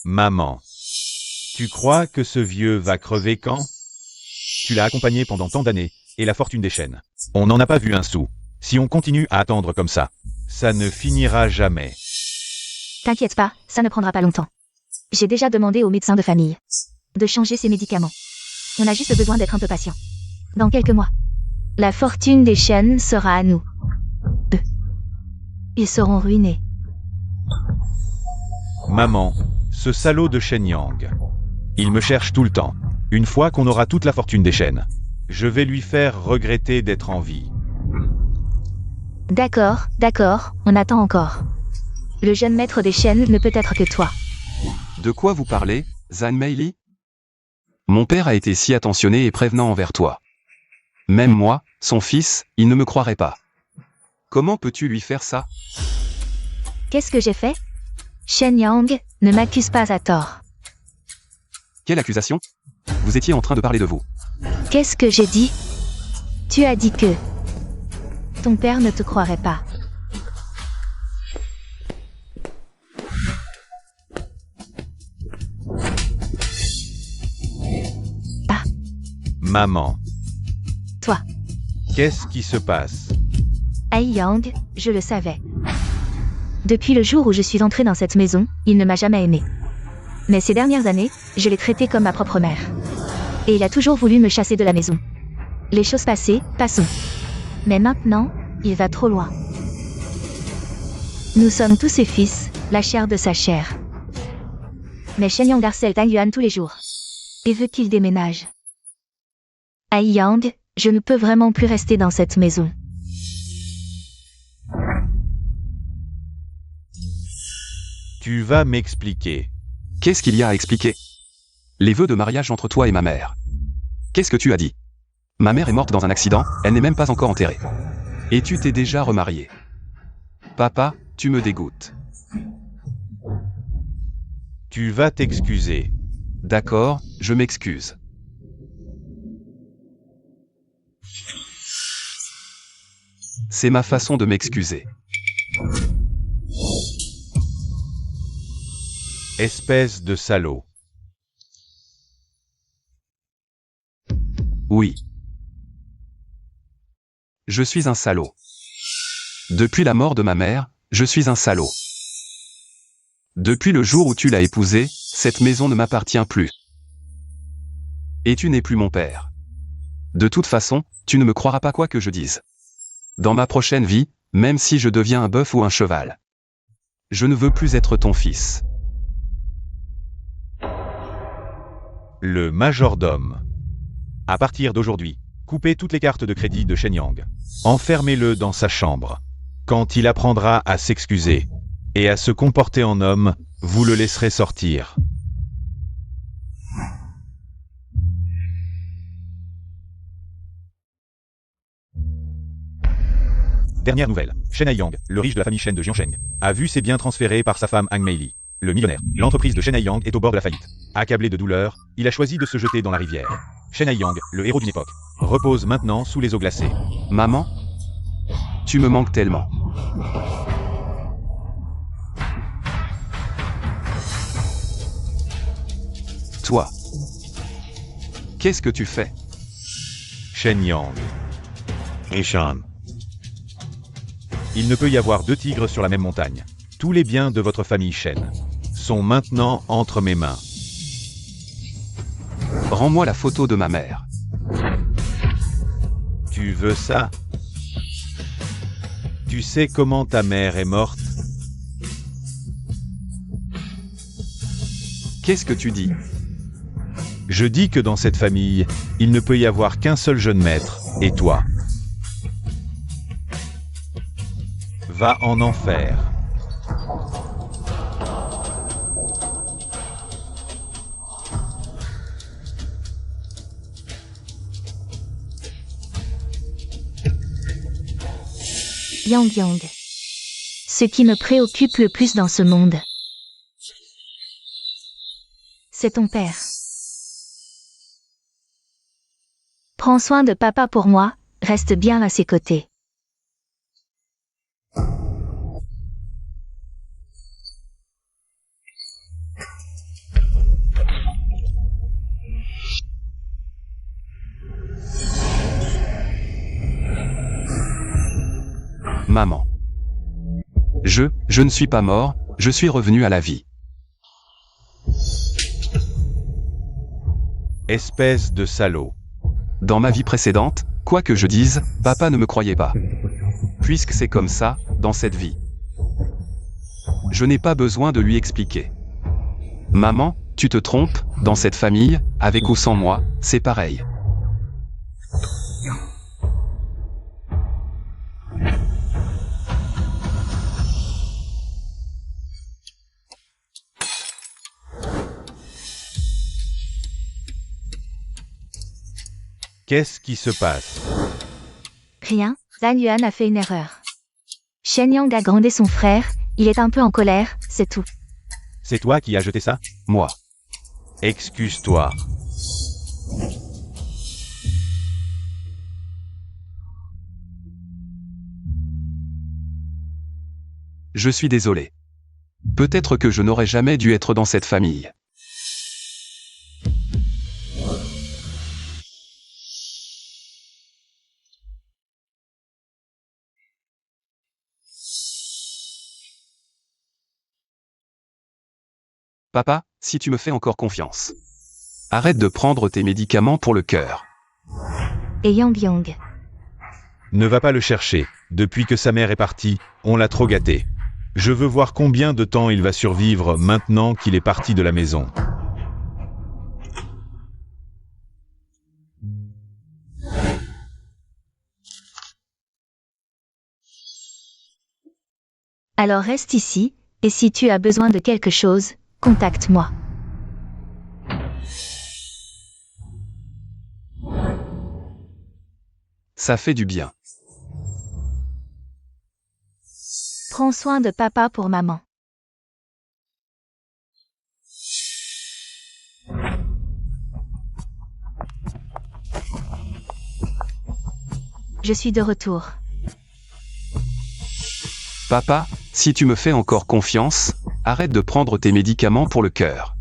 Maman. Tu crois que ce vieux va crever quand? Tu l'as accompagné pendant tant d'années, et la fortune des chênes. On n'en a pas vu un sou. Si on continue à attendre comme ça ne finira jamais. T'inquiète pas, ça ne prendra pas longtemps. J'ai déjà demandé au médecin de famille de changer ses médicaments. On a juste besoin d'être un peu patient. Dans quelques mois, la fortune des chênes sera à nous. Eux. Ils seront ruinés. Maman, ce salaud de Shen Yang. Il me cherche tout le temps. Une fois qu'on aura toute la fortune des chênes, je vais lui faire regretter d'être en vie. D'accord, on attend encore. Le jeune maître des chênes ne peut être que toi. De quoi vous parlez, Zhan Meili? Mon père a été si attentionné et prévenant envers toi. Même moi, son fils, il ne me croirait pas. Comment peux-tu lui faire ça? Qu'est-ce que j'ai fait? Shen Yang ne m'accuse pas à tort. Quelle accusation? Vous étiez en train de parler de vous. Qu'est-ce que j'ai dit? Tu as dit que ton père ne te croirait pas. Ah. Maman. Toi. Qu'est-ce qui se passe? Ai Yang, je le savais. Depuis le jour où je suis entrée dans cette maison, il ne m'a jamais aimée. Mais ces dernières années, je l'ai traité comme ma propre mère. Et il a toujours voulu me chasser de la maison. Les choses passées, passons. Mais maintenant, il va trop loin. Nous sommes tous ses fils, la chair de sa chair. Mais Shen Yang harcèle Tang Yuan tous les jours. Et veut qu'il déménage. Ai Yang, je ne peux vraiment plus rester dans cette maison. Tu vas m'expliquer. Qu'est-ce qu'il y a à expliquer? Les vœux de mariage entre toi et ma mère. Qu'est-ce que tu as dit? Ma mère est morte dans un accident, elle n'est même pas encore enterrée. Et tu t'es déjà remarié. Papa, tu me dégoûtes. Tu vas t'excuser. D'accord, je m'excuse. C'est ma façon de m'excuser. Espèce de salaud. Oui. Je suis un salaud. Depuis la mort de ma mère, je suis un salaud. Depuis le jour où tu l'as épousée, cette maison ne m'appartient plus. Et tu n'es plus mon père. De toute façon, tu ne me croiras pas quoi que je dise. Dans ma prochaine vie, même si je deviens un bœuf ou un cheval, je ne veux plus être ton fils. Le majordome. À partir d'aujourd'hui, coupez toutes les cartes de crédit de Shen Yang. Enfermez-le dans sa chambre. Quand il apprendra à s'excuser et à se comporter en homme, vous le laisserez sortir. Dernière nouvelle. Shen Haiyang, le riche de la famille Shen de Jiansheng, a vu ses biens transférés par sa femme Hang Meili, le millionnaire. L'entreprise de Shen Haiyang est au bord de la faillite. Accablé de douleur, il a choisi de se jeter dans la rivière. Shen Haiyang, le héros d'une époque, repose maintenant sous les eaux glacées. Maman, tu me manques tellement. Toi, qu'est-ce que tu fais? Shen Yang. Ishan. Il ne peut y avoir deux tigres sur la même montagne. Tous les biens de votre famille Shen sont maintenant entre mes mains. Rends-moi la photo de ma mère. Tu veux ça? Tu sais comment ta mère est morte? Qu'est-ce que tu dis? Je dis que dans cette famille, il ne peut y avoir qu'un seul jeune maître, et toi. Va en enfer. Yang. Ce qui me préoccupe le plus dans ce monde, c'est ton père. Prends soin de papa pour moi, reste bien à ses côtés. Maman. Je ne suis pas mort, je suis revenu à la vie. Espèce de salaud. Dans ma vie précédente, quoi que je dise, papa ne me croyait pas. Puisque c'est comme ça, dans cette vie. Je n'ai pas besoin de lui expliquer. Maman, tu te trompes, dans cette famille, avec ou sans moi, c'est pareil. Qu'est-ce qui se passe? Rien, Zhang Yuan a fait une erreur. Shen Yang a grondé son frère, il est un peu en colère, c'est tout. C'est toi qui as jeté ça? Moi. Excuse-toi. Je suis désolé. Peut-être que je n'aurais jamais dû être dans cette famille. Papa, si tu me fais encore confiance. Arrête de prendre tes médicaments pour le cœur. Et Yang Yang. Ne va pas le chercher. Depuis que sa mère est partie, on l'a trop gâté. Je veux voir combien de temps il va survivre maintenant qu'il est parti de la maison. Alors reste ici, et si tu as besoin de quelque chose, contacte-moi. Ça fait du bien. Prends soin de papa pour maman. Je suis de retour. Papa, si tu me fais encore confiance, arrête de prendre tes médicaments pour le cœur.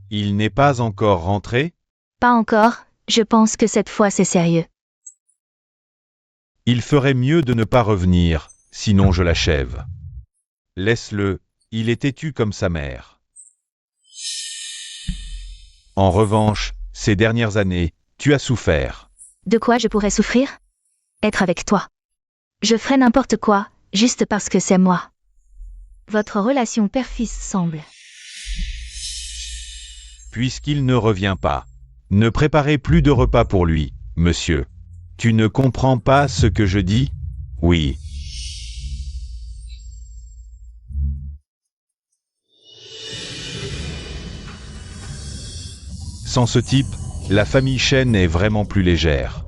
Il n'est pas encore rentré? Pas encore, je pense que cette fois c'est sérieux. Il ferait mieux de ne pas revenir, sinon je l'achève. Laisse-le, il est têtu comme sa mère. En revanche, ces dernières années, tu as souffert. De quoi je pourrais souffrir? Être avec toi. Je ferai n'importe quoi, juste parce que c'est moi. Votre relation père-fils semble. Puisqu'il ne revient pas, ne préparez plus de repas pour lui, monsieur. Tu ne comprends pas ce que je dis? Oui. Sans ce type, la famille Shen est vraiment plus légère.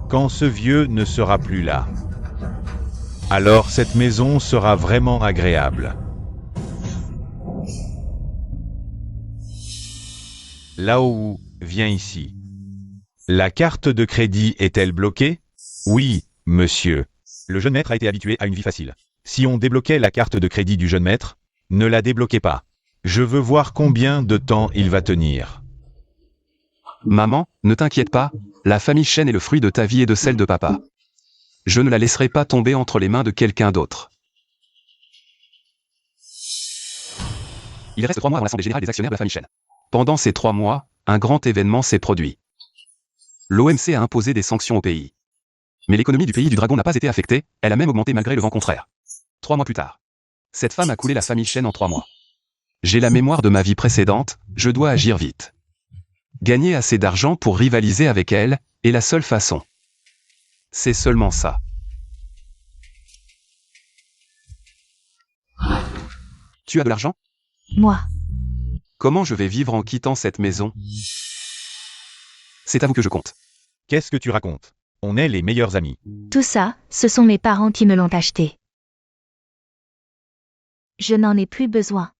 Quand ce vieux ne sera plus là, alors cette maison sera vraiment agréable. Lao, viens ici. La carte de crédit est-elle bloquée? Oui, monsieur. Le jeune maître a été habitué à une vie facile. Si on débloquait la carte de crédit du jeune maître, ne la débloquez pas. Je veux voir combien de temps il va tenir. Maman, ne t'inquiète pas, la famille Shen est le fruit de ta vie et de celle de papa. Je ne la laisserai pas tomber entre les mains de quelqu'un d'autre. Il reste 3 mois avant l'assemblée générale des actionnaires de la famille Shen. Pendant ces 3 mois, un grand événement s'est produit. L'OMC a imposé des sanctions au pays. Mais l'économie du pays du dragon n'a pas été affectée, elle a même augmenté malgré le vent contraire. 3 mois plus tard. Cette femme a coulé la famille Shen en 3 mois. J'ai la mémoire de ma vie précédente, je dois agir vite. Gagner assez d'argent pour rivaliser avec elle est la seule façon. C'est seulement ça. Tu as de l'argent? Moi. Comment je vais vivre en quittant cette maison? C'est à vous que je compte. Qu'est-ce que tu racontes? On est les meilleurs amis. Tout ça, ce sont mes parents qui me l'ont acheté. Je n'en ai plus besoin.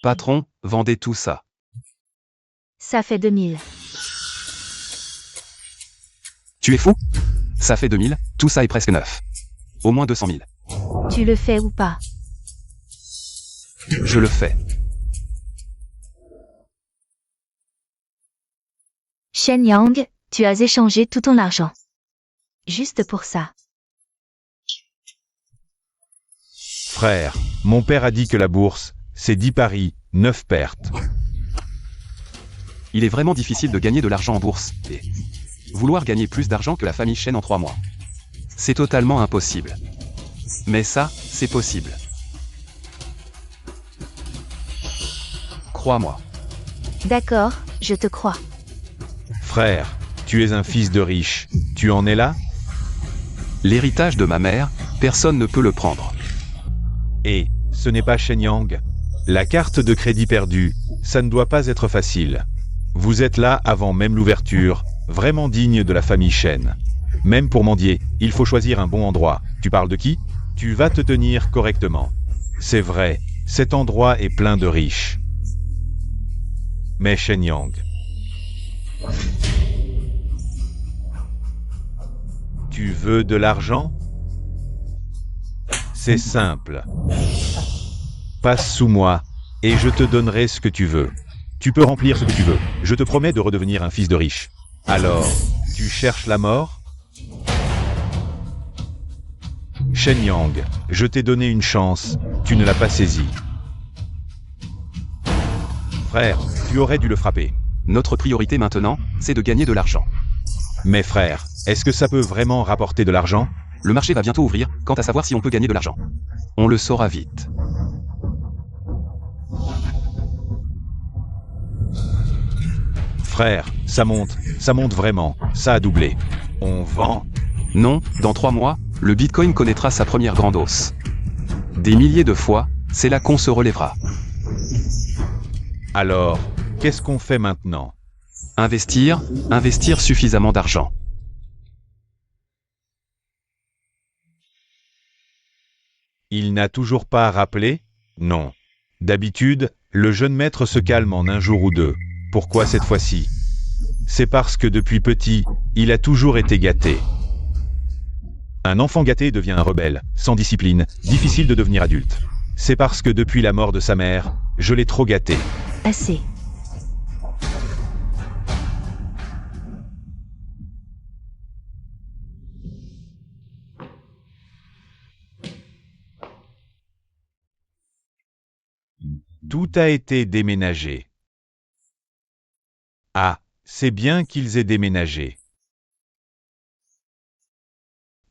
Patron, vendez tout ça. Ça fait 2000. Tu es fou? Ça fait 2000, tout ça est presque neuf. Au moins 200 000. Tu le fais ou pas? Je le fais. Shen Yang, tu as échangé tout ton argent. Juste pour ça. Frère, mon père a dit que la bourse, c'est 10 paris, 9 pertes. Il est vraiment difficile de gagner de l'argent en bourse, et vouloir gagner plus d'argent que la famille Chen en 3 mois. C'est totalement impossible. Mais ça, c'est possible. Crois-moi. D'accord, je te crois. Frère, tu es un fils de riche, tu en es là? L'héritage de ma mère, personne ne peut le prendre. Et, ce n'est pas Shen Yang. La carte de crédit perdue, ça ne doit pas être facile. Vous êtes là avant même l'ouverture, vraiment digne de la famille Chen. Même pour mendier, il faut choisir un bon endroit. Tu parles de qui? Tu vas te tenir correctement. C'est vrai, cet endroit est plein de riches. Mais Shen Yang. Tu veux de l'argent? C'est simple. Passe sous moi, et je te donnerai ce que tu veux. Tu peux remplir ce que tu veux. Je te promets de redevenir un fils de riche. Alors, tu cherches la mort? Shen Yang, je t'ai donné une chance, tu ne l'as pas saisie. Frère, tu aurais dû le frapper. Notre priorité maintenant, c'est de gagner de l'argent. Mais frère, est-ce que ça peut vraiment rapporter de l'argent? Le marché va bientôt ouvrir, quant à savoir si on peut gagner de l'argent. On le saura vite. Frère, ça monte vraiment, ça a doublé. On vend? Non, dans 3 mois, le Bitcoin connaîtra sa première grande hausse. Des milliers de fois, c'est là qu'on se relèvera. Alors, qu'est-ce qu'on fait maintenant? Investir suffisamment d'argent. Il n'a toujours pas rappelé? Non. D'habitude, le jeune maître se calme en un jour ou deux. Pourquoi cette fois-ci? C'est parce que depuis petit, il a toujours été gâté. Un enfant gâté devient un rebelle, sans discipline, difficile de devenir adulte. C'est parce que depuis la mort de sa mère, je l'ai trop gâté. Assez. Tout a été déménagé. Ah, c'est bien qu'ils aient déménagé.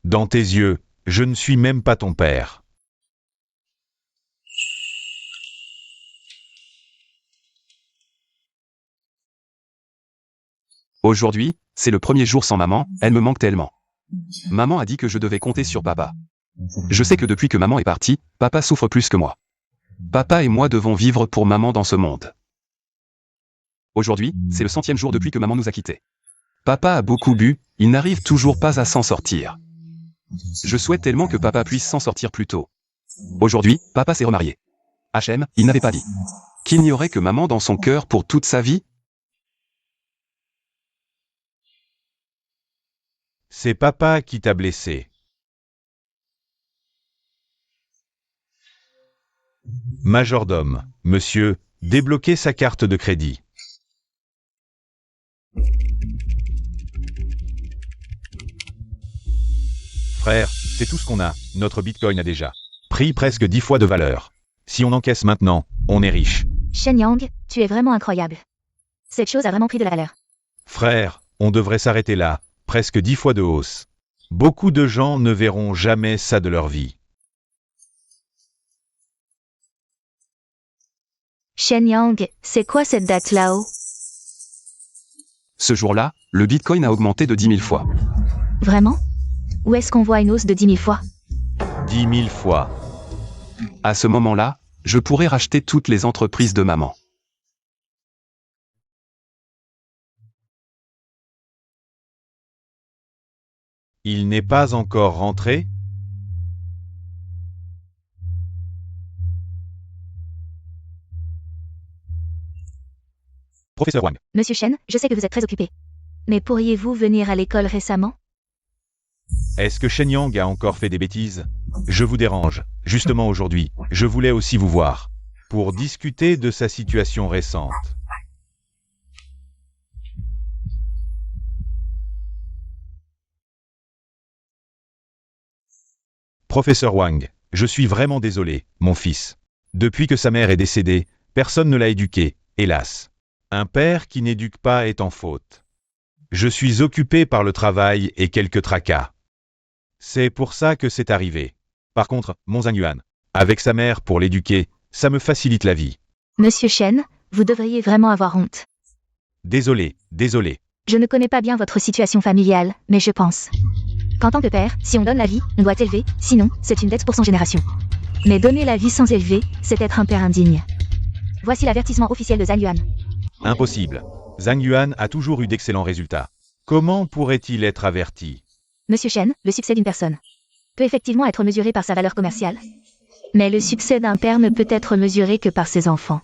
Dans tes yeux, je ne suis même pas ton père. Aujourd'hui, c'est le premier jour sans maman, elle me manque tellement. Maman a dit que je devais compter sur papa. Je sais que depuis que maman est partie, papa souffre plus que moi. Papa et moi devons vivre pour maman dans ce monde. Aujourd'hui, c'est le 100e jour depuis que maman nous a quittés. Papa a beaucoup bu, il n'arrive toujours pas à s'en sortir. Je souhaite tellement que papa puisse s'en sortir plus tôt. Aujourd'hui, papa s'est remarié. HM, il n'avait pas dit qu'il n'y aurait que maman dans son cœur pour toute sa vie. C'est papa qui t'a blessé. Majordome, monsieur, débloquez sa carte de crédit. Frère, c'est tout ce qu'on a, notre Bitcoin a déjà pris presque 10 fois de valeur. Si on encaisse maintenant, on est riche. Shen Yang, tu es vraiment incroyable. Cette chose a vraiment pris de la valeur. Frère, on devrait s'arrêter là, presque 10 fois de hausse. Beaucoup de gens ne verront jamais ça de leur vie. Shen Yang, c'est quoi cette date là-haut? Ce jour-là, le Bitcoin a augmenté de 10 000 fois. Vraiment? Où est-ce qu'on voit une hausse de 10 000 fois? 10 000 fois. À ce moment-là, je pourrais racheter toutes les entreprises de maman. Il n'est pas encore rentré? Professeur Wang. Monsieur Shen, je sais que vous êtes très occupé. Mais pourriez-vous venir à l'école récemment? Est-ce que Shen Yang a encore fait des bêtises? Je vous dérange. Justement aujourd'hui, je voulais aussi vous voir. Pour discuter de sa situation récente. Professeur Wang, je suis vraiment désolé, mon fils. Depuis que sa mère est décédée, personne ne l'a éduqué, hélas. Un père qui n'éduque pas est en faute. Je suis occupé par le travail et quelques tracas. C'est pour ça que c'est arrivé. Par contre, mon Zhang Yuan, avec sa mère pour l'éduquer, ça me facilite la vie. Monsieur Shen, vous devriez vraiment avoir honte. Désolé. Je ne connais pas bien votre situation familiale, mais je pense qu'en tant que père, si on donne la vie, on doit élever, sinon, c'est une dette pour son génération. Mais donner la vie sans élever, c'est être un père indigne. Voici l'avertissement officiel de Zhang Yuan. Impossible. Zhang Yuan a toujours eu d'excellents résultats. Comment pourrait-il être averti? Monsieur Shen, le succès d'une personne peut effectivement être mesuré par sa valeur commerciale. Mais le succès d'un père ne peut être mesuré que par ses enfants.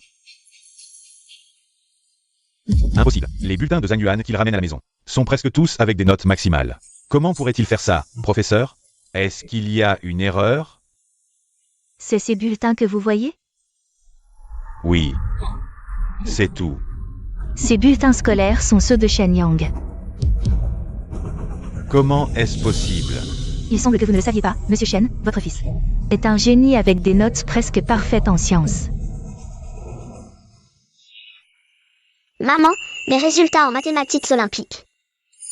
Impossible. Les bulletins de Zhang Yuan qu'il ramène à la maison sont presque tous avec des notes maximales. Comment pourrait-il faire ça, professeur? Est-ce qu'il y a une erreur? C'est ces bulletins que vous voyez? Oui. C'est tout. Ces bulletins scolaires sont ceux de Shen Yang. Comment est-ce possible? Il semble que vous ne le saviez pas, Monsieur Shen, votre fils est un génie avec des notes presque parfaites en sciences. Maman, mes résultats en mathématiques olympiques.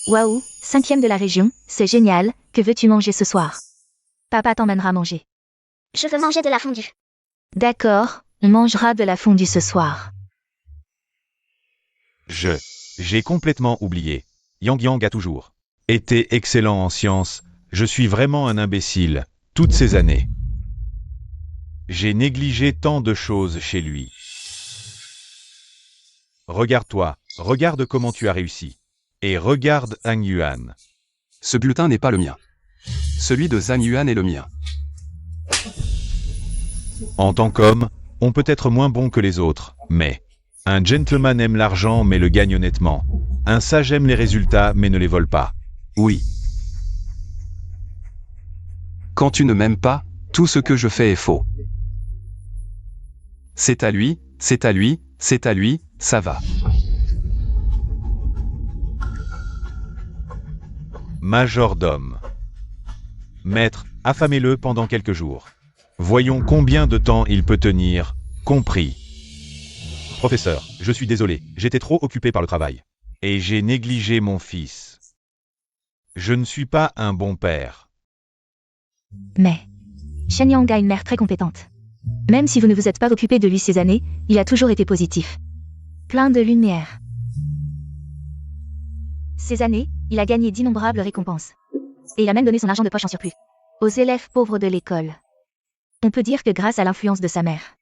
Waouh, 5e de la région, c'est génial, que veux-tu manger ce soir? Papa t'emmènera manger. Je veux manger de la fondue. D'accord, on mangera de la fondue ce soir. J'ai complètement oublié. Yang a toujours été excellent en sciences. Je suis vraiment un imbécile, toutes ces années. J'ai négligé tant de choses chez lui. Regarde-toi, regarde comment tu as réussi. Et regarde Zhang Yuan. Ce bulletin n'est pas le mien. Celui de Zhang Yuan est le mien. En tant qu'homme, on peut être moins bon que les autres, mais un gentleman aime l'argent mais le gagne honnêtement. Un sage aime les résultats mais ne les vole pas. Oui. Quand tu ne m'aimes pas, tout ce que je fais est faux. C'est à lui, c'est à lui, c'est à lui, ça va. Majordome. Maître, affamez-le pendant quelques jours. Voyons combien de temps il peut tenir, compris. Professeur, je suis désolé, j'étais trop occupé par le travail. Et j'ai négligé mon fils. Je ne suis pas un bon père. Mais Shen Yang a une mère très compétente. Même si vous ne vous êtes pas occupé de lui ces années, il a toujours été positif. Plein de lumière. Ces années, il a gagné d'innombrables récompenses. Et il a même donné son argent de poche en surplus aux élèves pauvres de l'école. On peut dire que grâce à l'influence de sa mère.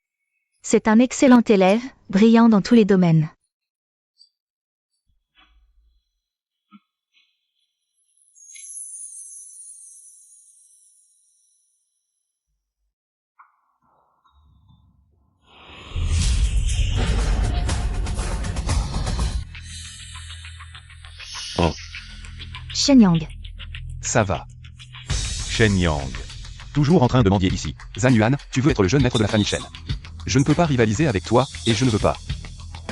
C'est un excellent élève, brillant dans tous les domaines. Shen Yang. Ça va. Shen Yang. Toujours en train de mendier ici. Zhang Yuan, tu veux être le jeune maître de la famille Shen. Je ne peux pas rivaliser avec toi, et je ne veux pas.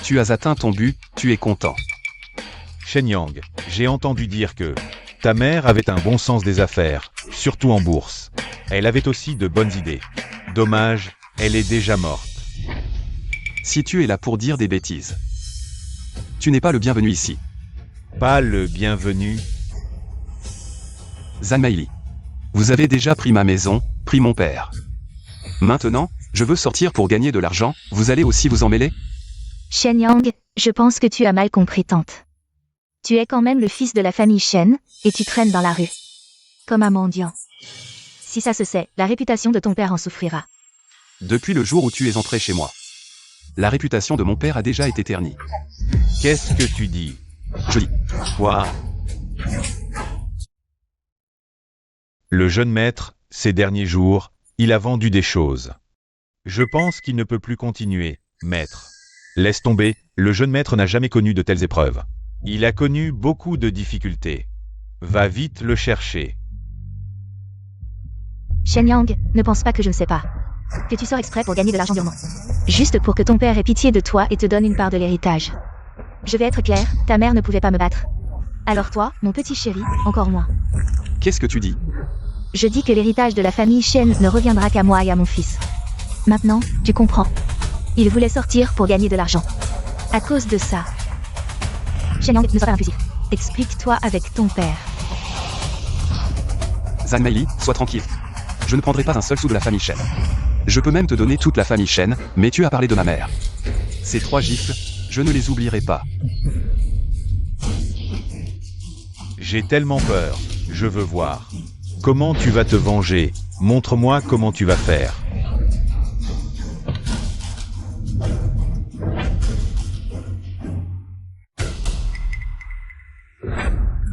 Tu as atteint ton but, tu es content. Shen Yang, j'ai entendu dire que ta mère avait un bon sens des affaires, surtout en bourse. Elle avait aussi de bonnes idées. Dommage, elle est déjà morte. Si tu es là pour dire des bêtises, tu n'es pas le bienvenu ici. Pas le bienvenu. Zhang Maili. Vous avez déjà pris ma maison, pris mon père. Maintenant, je veux sortir pour gagner de l'argent, vous allez aussi vous en mêler? Shen Yang, je pense que tu as mal compris tante. Tu es quand même le fils de la famille Shen, et tu traînes dans la rue. Comme un mendiant. Si ça se sait, la réputation de ton père en souffrira. Depuis le jour où tu es entré chez moi, la réputation de mon père a déjà été ternie. Qu'est-ce que tu dis? Je dis. Quoi? Le jeune maître, ces derniers jours, il a vendu des choses. Je pense qu'il ne peut plus continuer, maître. Laisse tomber, le jeune maître n'a jamais connu de telles épreuves. Il a connu beaucoup de difficultés. Va vite le chercher. Shen Yang, ne pense pas que je ne sais pas. Que tu sors exprès pour gagner de l'argent durement. Juste pour que ton père ait pitié de toi et te donne une part de l'héritage. Je vais être claire, ta mère ne pouvait pas me battre. Alors toi, mon petit chéri, encore moins. Qu'est-ce que tu dis? Je dis que l'héritage de la famille Shen ne reviendra qu'à moi et à mon fils. Maintenant, tu comprends. Il voulait sortir pour gagner de l'argent. À cause de ça. Shen Yang, ne sois pas impulsif. Explique-toi avec ton père. Zhang Meili, sois tranquille. Je ne prendrai pas un seul sou de la famille Shen. Je peux même te donner toute la famille Shen, mais tu as parlé de ma mère. Ces 3 gifles, je ne les oublierai pas. J'ai tellement peur. Je veux voir. Comment tu vas te venger? Montre-moi comment tu vas faire.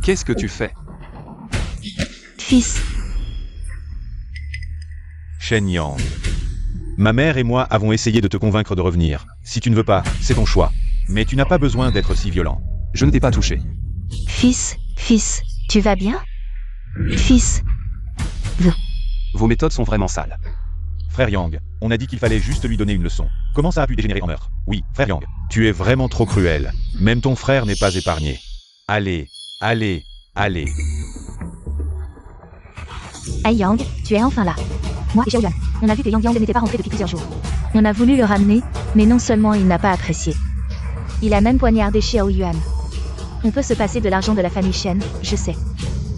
Qu'est-ce que tu fais? Fils, Shen Yang. Ma mère et moi avons essayé de te convaincre de revenir. Si tu ne veux pas, c'est ton choix. Mais tu n'as pas besoin d'être si violent. Je ne t'ai pas touché. fils, tu vas bien? Fils, Vos méthodes sont vraiment sales. Frère Yang, on a dit qu'il fallait juste lui donner une leçon. Comment ça a pu dégénérer en meurtre? Oui, frère Yang, tu es vraiment trop cruel. Même ton frère n'est pas épargné. Allez, allez, allez. Ai Yang, tu es enfin là. Moi et Xiao Yuan, on a vu que Yang Yang n'était pas rentré depuis plusieurs jours. On a voulu le ramener, mais non seulement il n'a pas apprécié. Il a même poignardé Xiao Yuan. On peut se passer de l'argent de la famille Shen, je sais.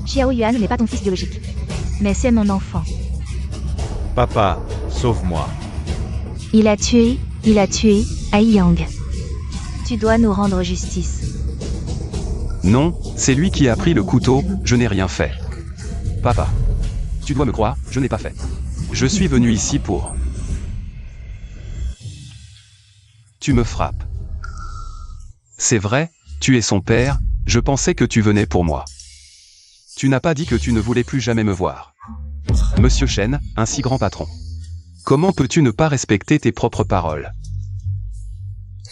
Xiao Yuan n'est pas ton fils biologique. Mais c'est mon enfant. Papa, sauve-moi. Il a tué Ai Yang. Tu dois nous rendre justice. Non, c'est lui qui a pris le couteau, je n'ai rien fait. Papa. Tu dois me croire, je n'ai pas fait. Je suis venu ici pour... Tu me frappes. C'est vrai, tu es son père, je pensais que tu venais pour moi. Tu n'as pas dit que tu ne voulais plus jamais me voir. Monsieur Shen, un si grand patron. Comment peux-tu ne pas respecter tes propres paroles?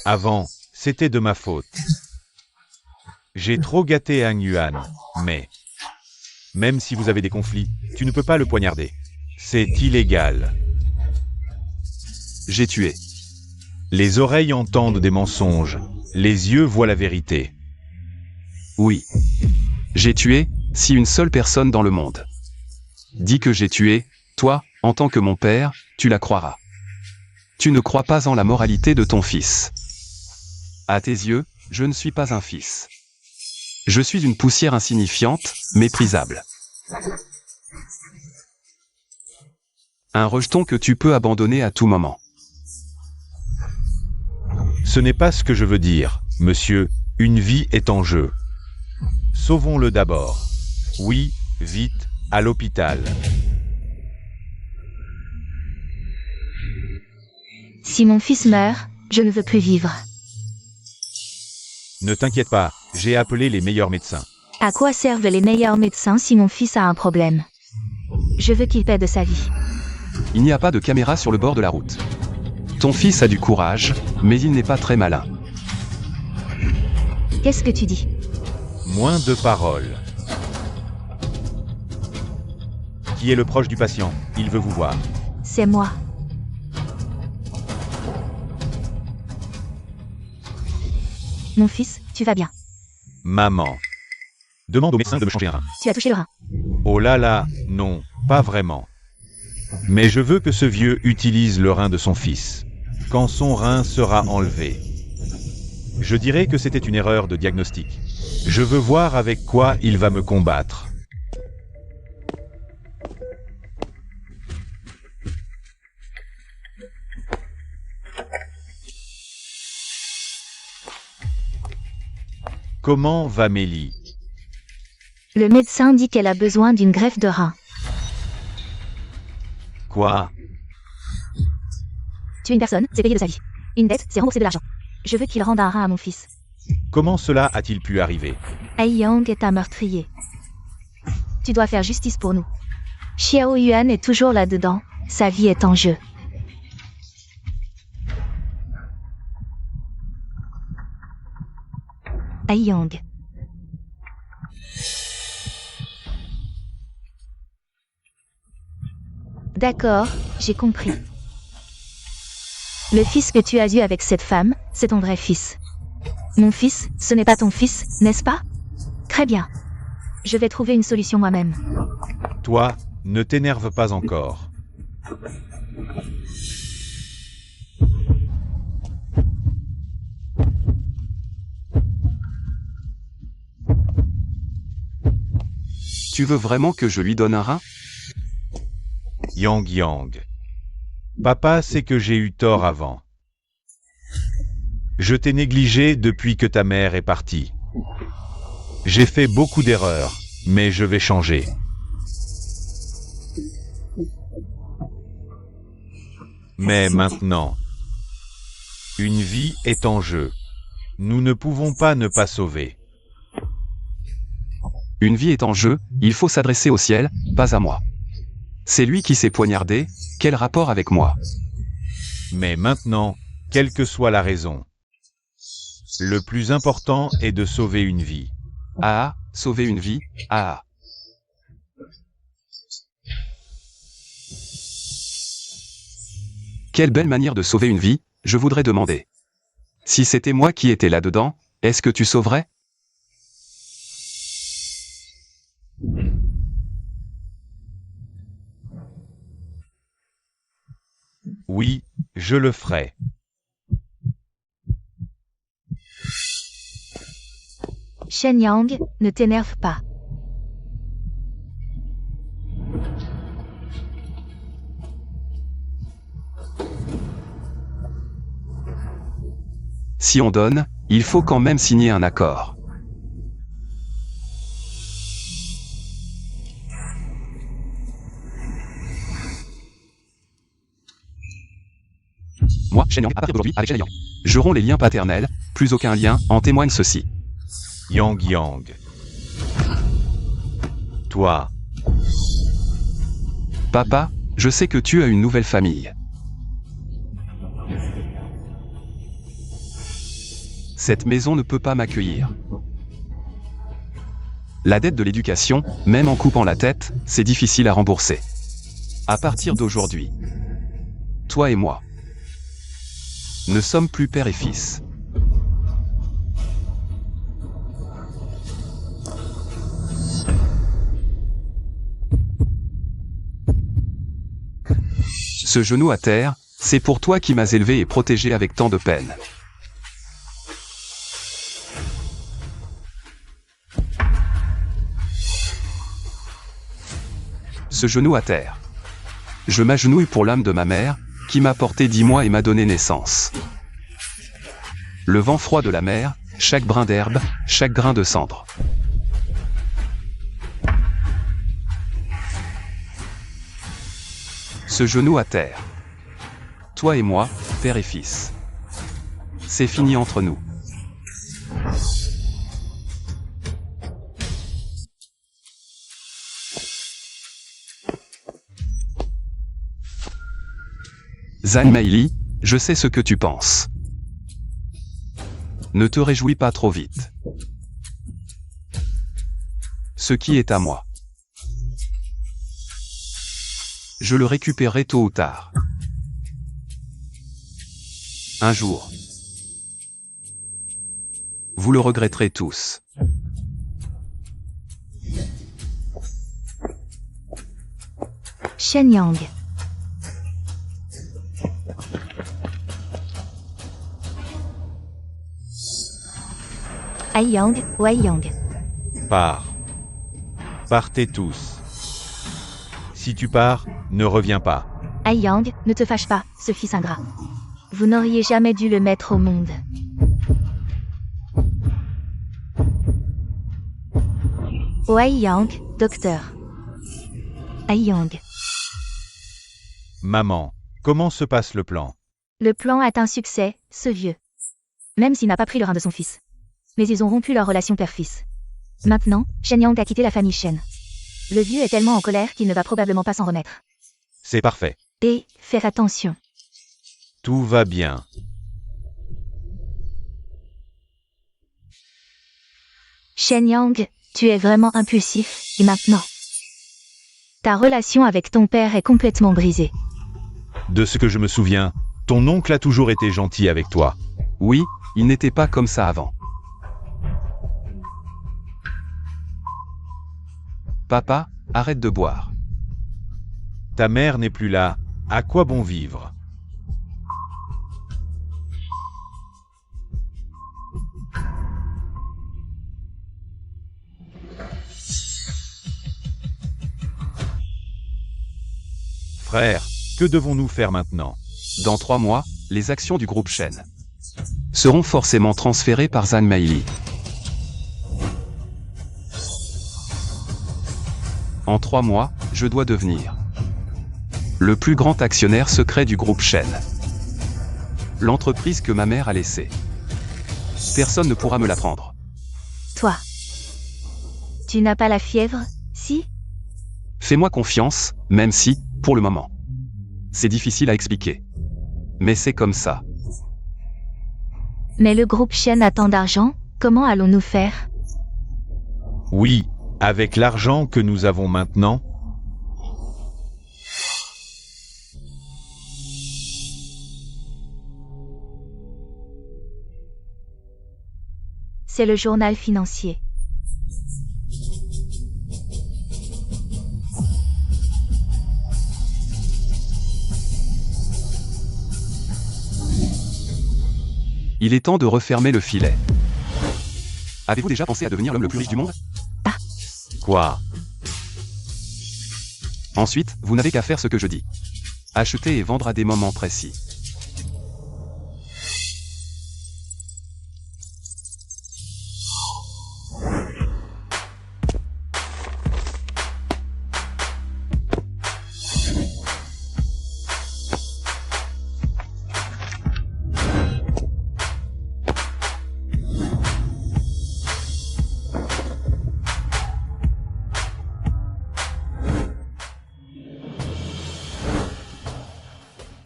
Avant, c'était de ma faute. J'ai trop gâté Hang Yuan, mais... Même si vous avez des conflits, tu ne peux pas le poignarder. C'est illégal. J'ai tué. Les oreilles entendent des mensonges, les yeux voient la vérité. Oui. J'ai tué, si une seule personne dans le monde dit que j'ai tué, toi, en tant que mon père, tu la croiras. Tu ne crois pas en la moralité de ton fils. À tes yeux, je ne suis pas un fils. Je suis une poussière insignifiante, méprisable. Un rejeton que tu peux abandonner à tout moment. Ce n'est pas ce que je veux dire, monsieur, une vie est en jeu. Sauvons-le d'abord. Oui, vite, à l'hôpital. Si mon fils meurt, je ne veux plus vivre. Ne t'inquiète pas, j'ai appelé les meilleurs médecins. À quoi servent les meilleurs médecins si mon fils a un problème? Je veux qu'il paie de sa vie. Il n'y a pas de caméra sur le bord de la route. Ton fils a du courage, mais il n'est pas très malin. Qu'est-ce que tu dis? Moins de paroles. Qui est le proche du patient? Il veut vous voir. C'est moi. Mon fils, tu vas bien. Maman. Demande au médecin de me changer un rein. Tu as touché le rein. Oh là là, non, pas vraiment. Mais je veux que ce vieux utilise le rein de son fils. Quand son rein sera enlevé. Je dirais que c'était une erreur de diagnostic. Je veux voir avec quoi il va me combattre. Comment va Mélie? Le médecin dit qu'elle a besoin d'une greffe de rein. Quoi? Tuer une personne, c'est payer de sa vie. Une dette, c'est rembourser de l'argent. Je veux qu'il rende un rein à mon fils. Comment cela a-t-il pu arriver? Ai Yang est un meurtrier. Tu dois faire justice pour nous. Xiao Yuan est toujours là-dedans. Sa vie est en jeu. Ai Yang. D'accord, j'ai compris. Le fils que tu as eu avec cette femme, c'est ton vrai fils. Mon fils, ce n'est pas ton fils, n'est-ce pas? Très bien. Je vais trouver une solution moi-même. Toi, ne t'énerve pas encore. Tu veux vraiment que je lui donne un rein? Yang Yang. Papa sait que j'ai eu tort avant. Je t'ai négligé depuis que ta mère est partie. J'ai fait beaucoup d'erreurs, mais je vais changer. Mais maintenant, une vie est en jeu. Nous ne pouvons pas ne pas sauver. Une vie est en jeu, il faut s'adresser au ciel, pas à moi. C'est lui qui s'est poignardé, quel rapport avec moi? Mais maintenant, quelle que soit la raison, le plus important est de sauver une vie. Ah, sauver une vie, ah. Quelle belle manière de sauver une vie, je voudrais demander. Si c'était moi qui étais là-dedans, est-ce que tu sauverais? Oui, je le ferai. Shen Yang, ne t'énerve pas. Si on donne, il faut quand même signer un accord. Moi, Shen Yang, à partir d'aujourd'hui, avec Shen Yang. Je romps les liens paternels, plus aucun lien, en témoigne ceci. Yang Yang. Toi, Papa, je sais que tu as une nouvelle famille. Cette maison ne peut pas m'accueillir. La dette de l'éducation, même en coupant la tête, c'est difficile à rembourser. À partir d'aujourd'hui, toi et moi, ne sommes plus père et fils. Ce genou à terre, c'est pour toi qui m'as élevé et protégé avec tant de peine. Ce genou à terre. Je m'agenouille pour l'âme de ma mère, qui m'a porté 10 mois et m'a donné naissance. Le vent froid de la mer, chaque brin d'herbe, chaque grain de cendre. Ce genou à terre. Toi et moi, père et fils. C'est fini entre nous. Zhang Meili, je sais ce que tu penses. Ne te réjouis pas trop vite. Ce qui est à moi, je le récupérerai tôt ou tard. Un jour. Vous le regretterez tous. Shen Yang. Ai Yang, Wei Yang. pars. Partez tous. Si tu pars, ne reviens pas. Ai Yang, ne te fâche pas, ce fils ingrat. Vous n'auriez jamais dû le mettre au monde. Wei Yang, docteur. Ai Yang. Maman, comment se passe le plan? Le plan est un succès, ce vieux. Même s'il n'a pas pris le rein de son fils. Mais ils ont rompu leur relation père-fils. Maintenant, Shen Yang a quitté la famille Shen. Le vieux est tellement en colère qu'il ne va probablement pas s'en remettre. C'est parfait. Et, faire attention. Tout va bien. Shen Yang, tu es vraiment impulsif, et maintenant. Ta relation avec ton père est complètement brisée. De ce que je me souviens, ton oncle a toujours été gentil avec toi. Oui, il n'était pas comme ça avant. Papa, arrête de boire. Ta mère n'est plus là, à quoi bon vivre? Frère, que devons-nous faire maintenant? Dans 3 mois, les actions du groupe Shen seront forcément transférées par Zhang Meili. En 3 mois, je dois devenir le plus grand actionnaire secret du groupe Shen. L'entreprise que ma mère a laissée. Personne ne pourra me la prendre. Toi. Tu n'as pas la fièvre, si? Fais-moi confiance, même si, pour le moment, c'est difficile à expliquer. Mais c'est comme ça. Mais le groupe Shen a tant d'argent, comment allons-nous faire? Oui, avec l'argent que nous avons maintenant. C'est le journal financier. Il est temps de refermer le filet. Avez-vous déjà pensé à devenir l'homme le plus riche du monde? Quoi? Ensuite, vous n'avez qu'à faire ce que je dis. Acheter et vendre à des moments précis.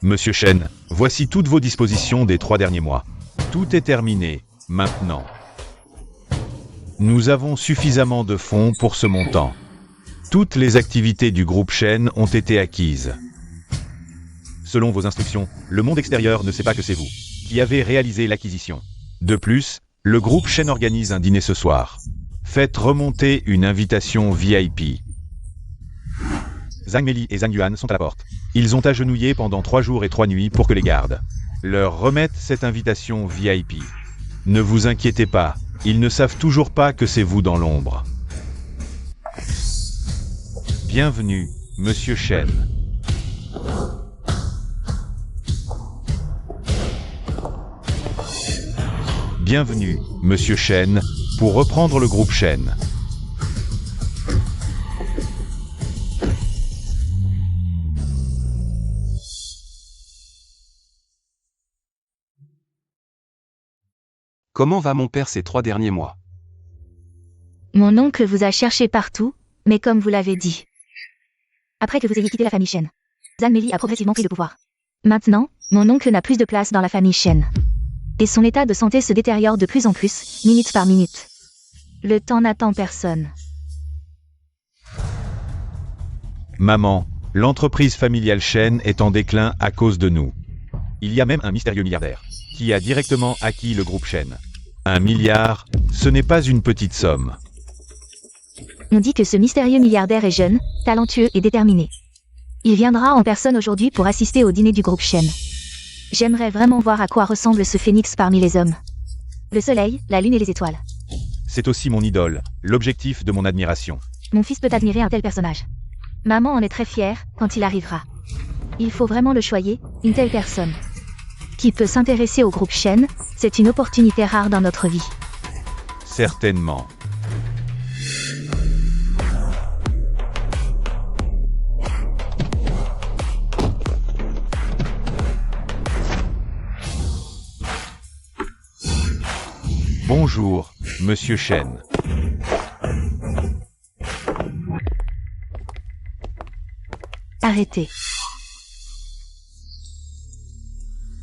Monsieur Shen, voici toutes vos dispositions des 3 derniers mois. Tout est terminé, maintenant. Nous avons suffisamment de fonds pour ce montant. Toutes les activités du groupe Shen ont été acquises. Selon vos instructions, le monde extérieur ne sait pas que c'est vous qui avez réalisé l'acquisition. De plus, le groupe Shen organise un dîner ce soir. Faites remonter une invitation VIP. Zhang Meili et Zhang Yuan sont à la porte. Ils ont agenouillé pendant 3 jours et 3 nuits pour que les gardes leur remettent cette invitation VIP. Ne vous inquiétez pas, ils ne savent toujours pas que c'est vous dans l'ombre. Bienvenue, Monsieur Shen. Bienvenue, Monsieur Shen, pour reprendre le groupe Shen. Comment va mon père ces 3 derniers mois? Mon oncle vous a cherché partout, mais comme vous l'avez dit. Après que vous ayez quitté la famille Shen, Zhang Meili a progressivement pris le pouvoir. Maintenant, mon oncle n'a plus de place dans la famille Shen. Et son état de santé se détériore de plus en plus, minute par minute. Le temps n'attend personne. Maman, l'entreprise familiale Shen est en déclin à cause de nous. Il y a même un mystérieux milliardaire qui a directement acquis le groupe Shen. 1 milliard, ce n'est pas une petite somme. On dit que ce mystérieux milliardaire est jeune, talentueux et déterminé. Il viendra en personne aujourd'hui pour assister au dîner du groupe Shen. J'aimerais vraiment voir à quoi ressemble ce phénix parmi les hommes. Le soleil, la lune et les étoiles. C'est aussi mon idole, l'objectif de mon admiration. Mon fils peut admirer un tel personnage. Maman en est très fière quand il arrivera. Il faut vraiment le choyer, une telle personne. Qui peut s'intéresser au groupe Shen, c'est une opportunité rare dans notre vie. Certainement. Bonjour, Monsieur Shen. Arrêtez.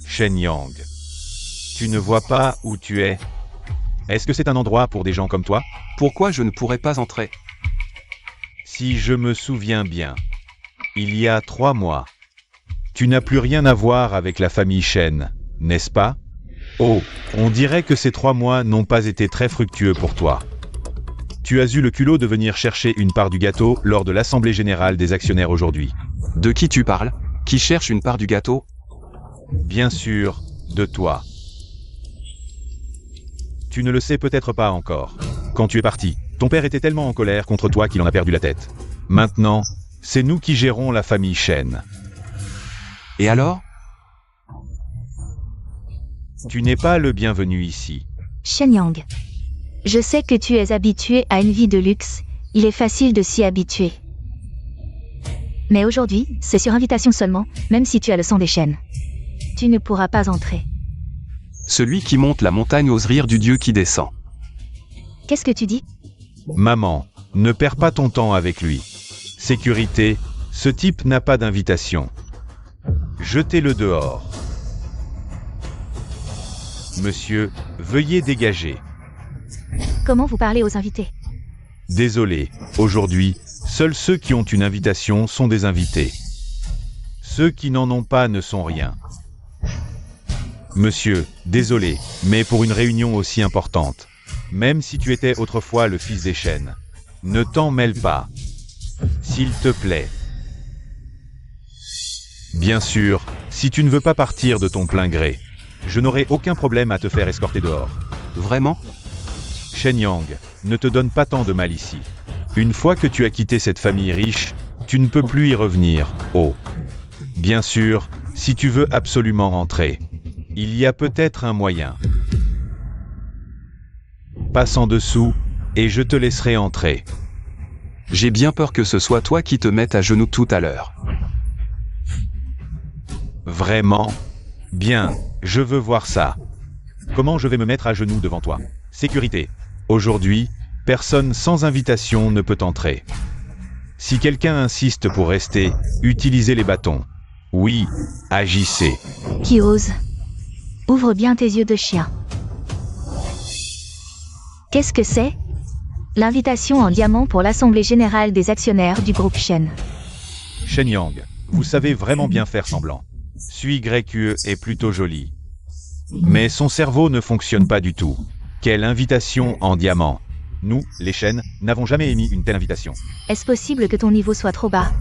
Shen Yang. Tu ne vois pas où tu es? Est-ce que c'est un endroit pour des gens comme toi? Pourquoi je ne pourrais pas entrer? Si je me souviens bien, Il y a 3 mois. Tu n'as plus rien à voir avec la famille Shen, n'est-ce pas? Oh, on dirait que ces 3 mois n'ont pas été très fructueux pour toi. Tu as eu le culot de venir chercher une part du gâteau lors de l'Assemblée Générale des Actionnaires aujourd'hui. De qui tu parles? Qui cherche une part du gâteau? Bien sûr, de toi. Tu ne le sais peut-être pas encore. Quand tu es parti, ton père était tellement en colère contre toi qu'il en a perdu la tête. Maintenant, c'est nous qui gérons la famille Shen. Et alors? Tu n'es pas le bienvenu ici. Shenyang. Je sais que tu es habitué à une vie de luxe, il est facile de s'y habituer. Mais aujourd'hui, c'est sur invitation seulement, même si tu as le sang des chênes. Tu ne pourras pas entrer. Celui qui monte la montagne ose rire du dieu qui descend. Qu'est-ce que tu dis? Maman, ne perds pas ton temps avec lui. Sécurité, ce type n'a pas d'invitation. Jetez-le dehors. Monsieur, veuillez dégager. Comment vous parlez aux invités? Désolé, aujourd'hui, seuls ceux qui ont une invitation sont des invités. Ceux qui n'en ont pas ne sont rien. Monsieur, désolé, mais pour une réunion aussi importante, même si tu étais autrefois le fils des chênes, ne t'en mêle pas. S'il te plaît. Bien sûr, si tu ne veux pas partir de ton plein gré, je n'aurai aucun problème à te faire escorter dehors. Vraiment? Shenyang, ne te donne pas tant de mal ici. Une fois que tu as quitté cette famille riche, tu ne peux plus y revenir. Oh. Bien sûr, si tu veux absolument rentrer, il y a peut-être un moyen. Passe en dessous, et je te laisserai entrer. J'ai bien peur que ce soit toi qui te mettes à genoux tout à l'heure. Vraiment? Bien, je veux voir ça. Comment je vais me mettre à genoux devant toi? Sécurité. Aujourd'hui, personne sans invitation ne peut entrer. Si quelqu'un insiste pour rester, utilisez les bâtons. Oui, agissez. Qui ose? Ouvre bien tes yeux de chien. Qu'est-ce que c'est? L'invitation en diamant pour l'Assemblée Générale des Actionnaires du groupe Shen. Shenyang, vous savez vraiment bien faire semblant. Sui Grekue est plutôt joli. Mais son cerveau ne fonctionne pas du tout. Quelle invitation en diamant! Nous, les Shen, n'avons jamais émis une telle invitation. Est-ce possible que ton niveau soit trop bas?